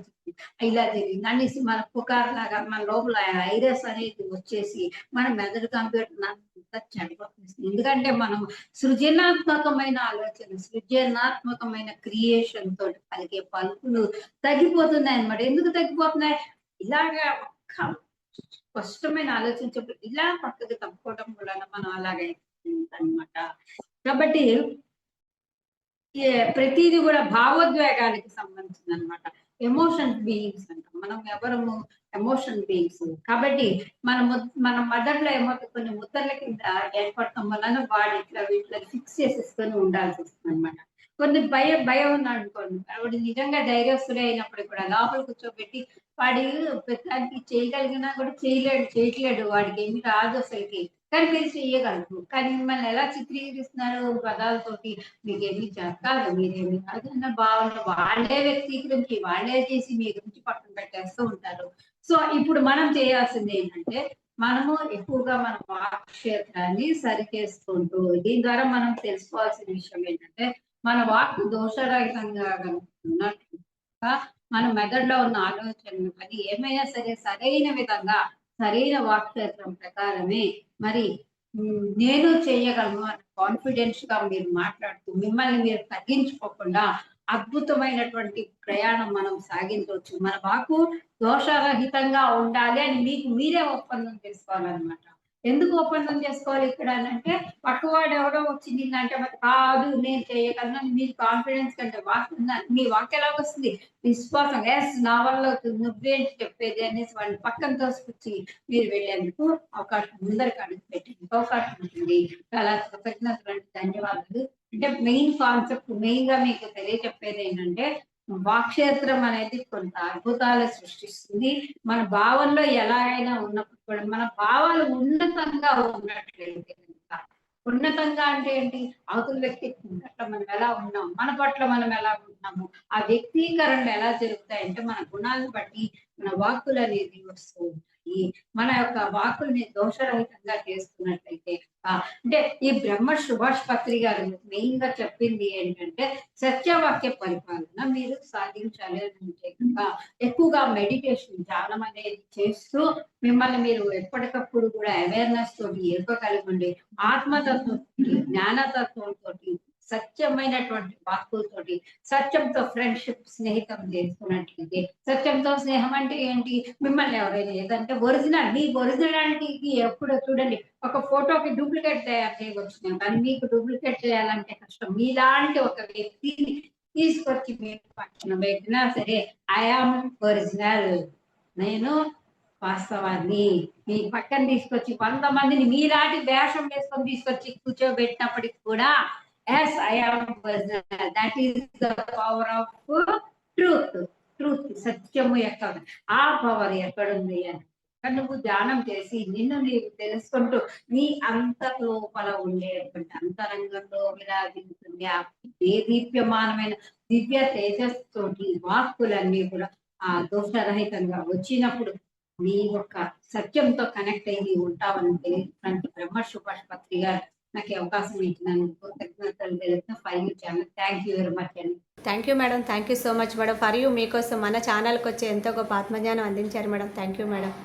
ఇలా జరిగింది అనేసి మన పుకార్ లాగా మన లోపల వైరస్ అనేది వచ్చేసి మన మెదడు కంప్యూటర్ చెడిపోతుంది. ఎందుకంటే మనం సృజనాత్మకమైన ఆలోచన సృజనాత్మకమైన క్రియేషన్ తోటి పలికే పలుకులు తగ్గిపోతున్నాయి అన్నమాట. ఎందుకు తగ్గిపోతున్నాయి? ఇలాగా స్పష్టమైన ఆలోచించే ఇలా పక్కకు తప్పుకోవడం వలన మనం అలాగే అనమాట. కాబట్టి ప్రతిది కూడా భావోద్వేగానికి సంబంధించింది అనమాట. ఎమోషన్ బీయింగ్స్ అంటాం మనం, ఎవరము ఎమోషన్ బీయింగ్స్. కాబట్టి మన మదర్లో ఏమవుతుంది, కొన్ని ముద్దర్ల కింద ఏర్పడటం వలన వాడి ఇట్లా వీటిలో ఫిక్స్ చేసేసుకొని ఉండాల్సి వస్తుంది అనమాట. కొన్ని భయం ఉన్నాడు అనుకోండి, ఆవిడ నిజంగా ధైర్యస్తుడే అయినప్పుడు కూడా లోపల కూర్చోబెట్టి వాడి ప్రతిదానికి చేయగలిగినా కూడా చేయట్లేడు, వాడికి ఏమి రాదు అసలుకి, కానీ మీరు చెయ్యగలరు. కానీ మిమ్మల్ని ఎలా చిత్రీకరిస్తున్నారు పదాలతోటి, మీకేమి కాదు మీరేమి కాదు అన్న భావన వాళ్ళే వ్యక్తీకరించి వాళ్ళే చేసి మీ గురించి పక్కన పెట్టేస్తూ ఉంటారు. సో ఇప్పుడు మనం చేయాల్సింది ఏంటంటే మనము ఎక్కువగా మన వాక్ క్షేత్రాన్ని సరి చేసుకుంటూ దీని ద్వారా మనం తెలుసుకోవాల్సిన విషయం ఏంటంటే మన వాక్ దోషరహితంగా ఉన్నట్టు మన మెదడులో ఉన్న ఆలోచనలు అది ఏమైనా సరే సరైన విధంగా సరైన వాక్క్షేత్రం ప్రకారమే మరి నేను చేయగలను అని కాన్ఫిడెన్స్ గా మీరు మాట్లాడుతూ మిమ్మల్ని మీరు తగ్గించుకోకుండా అద్భుతమైనటువంటి ప్రయాణం మనం సాగించవచ్చు. మన వాక్కు దోషరహితంగా ఉండాలి అని మీకు మీరే ఒప్పందం చేసుకోవాలన్నమాట. ఎందుకు ఒప్పందం చేసుకోవాలి ఇక్కడ అంటే పక్కవాడు ఎవడో వచ్చి నిన్నంటే మరి కాదు నేను చేయగలను మీరు కాన్ఫిడెన్స్ కంటే వాక్ మీ వాక్ ఎలా వస్తుంది, విశ్వాసం, ఎస్ నా వల్ల నువ్వేంటి చెప్పేది అనేసి వాళ్ళని పక్కన తోసుకొచ్చి మీరు వెళ్ళేందుకు అవకాశం ముందరికి అడుగు పెట్టేందుకు అవకాశం ఉంటుంది. చాలా కృతజ్ఞతలు, ధన్యవాదాలు. అంటే మెయిన్ కాన్సెప్ట్ మెయిన్ గా మీకు తెలియజెప్పేది ఏంటంటే వాక్క్షేత్రం అనేది కొంత అద్భుతాలు సృష్టిస్తుంది. మన భావంలో ఎలాగైనా ఉన్నప్పుడు కూడా మన భావాలు ఉన్నతంగా ఉన్నట్లయితే కనుక, ఉన్నతంగా అంటే ఏంటి? అవతల వ్యక్తి పట్ల మనం ఎలా ఉన్నాం, మన పట్ల మనం ఎలా ఉన్నాము, ఆ వ్యక్తీకరణలు ఎలా జరుగుతాయంటే మన గుణాలను బట్టి మన వాక్కులనేవి వస్తూ ఉంటాయి. మన యొక్క వాక్కుల్ని దోషరహితంగా చేసుకున్నట్లయితే అంటే ఈ బ్రహ్మ సుభాష్ పత్రి గారు మెయిన్ గా చెప్పింది ఏంటంటే సత్యవాక్య పరిపాలన మీరు సాధించాలి అని అంటే కనుక ఎక్కువగా మెడిటేషన్ ధ్యానం అనేది చేస్తూ మిమ్మల్ని మీరు ఎప్పటికప్పుడు కూడా అవేర్నెస్ తోటి ఎరుకగలగండి. ఆత్మతత్వం, జ్ఞానతత్వంతో, సత్యమైనటువంటి వాక్కులతోటి, సత్యంతో ఫ్రెండ్షిప్ స్నేహితం చేసుకున్నట్లయితే, సత్యంతో స్నేహం అంటే ఏంటి? మిమ్మల్ని ఎవరైనా ఏదంటే ఒరిజినల్ మీ ఒరిజినాలిటీకి ఎప్పుడు చూడండి, ఒక ఫోటోకి డూప్లికేట్ తయారు చేయవచ్చు నేను, కానీ మీకు డూప్లికేట్ చేయాలంటే కష్టం. మీలాంటి ఒక వ్యక్తిని తీసుకొచ్చి మీరు పక్కన పెట్టినా సరే, ఐ ఆమ్ ఒరిజినల్, నేను వాస్తవాన్ని మీ పక్కన తీసుకొచ్చి 100 మందిని మీలాంటి వేషం వేసుకొని తీసుకొచ్చి కూర్చోబెట్టినప్పటికి కూడా yes I am original. That is the power of truth. Truth సత్యము ఎక్కడ, ఆ పవర్ ఎక్కడుంది అని నువ్వు ధ్యానం చేసి నిన్ను నీవు తెలుసుకుంటూ నీ అంతర్లోపల ఉండేటువంటి అంతరంగంలో విరాజిల్లుతుంది ఆ దీప్యమానమైన దివ్య తేజస్సుతోటి వాక్కులన్నీ కూడా ఆ దోషరహితంగా వచ్చినప్పుడు నీ యొక్క సత్యంతో కనెక్ట్ అయ్యి ఉంటావని తెలియదు. బ్రహ్మ సుభాష్ పత్రి గారు నాకు ఈ అవకాశం ఇచ్చినందుకు కృతజ్ఞతలు తెలుపుతూ for you channel. Thank you very much అండి. Thank you madam, thank you so much madam. For you మీకోసం మన ఛానల్కి వచ్చి ఎంతో గొప్ప ఆత్మజ్ఞానం అందించారు మేడం. Thank you madam.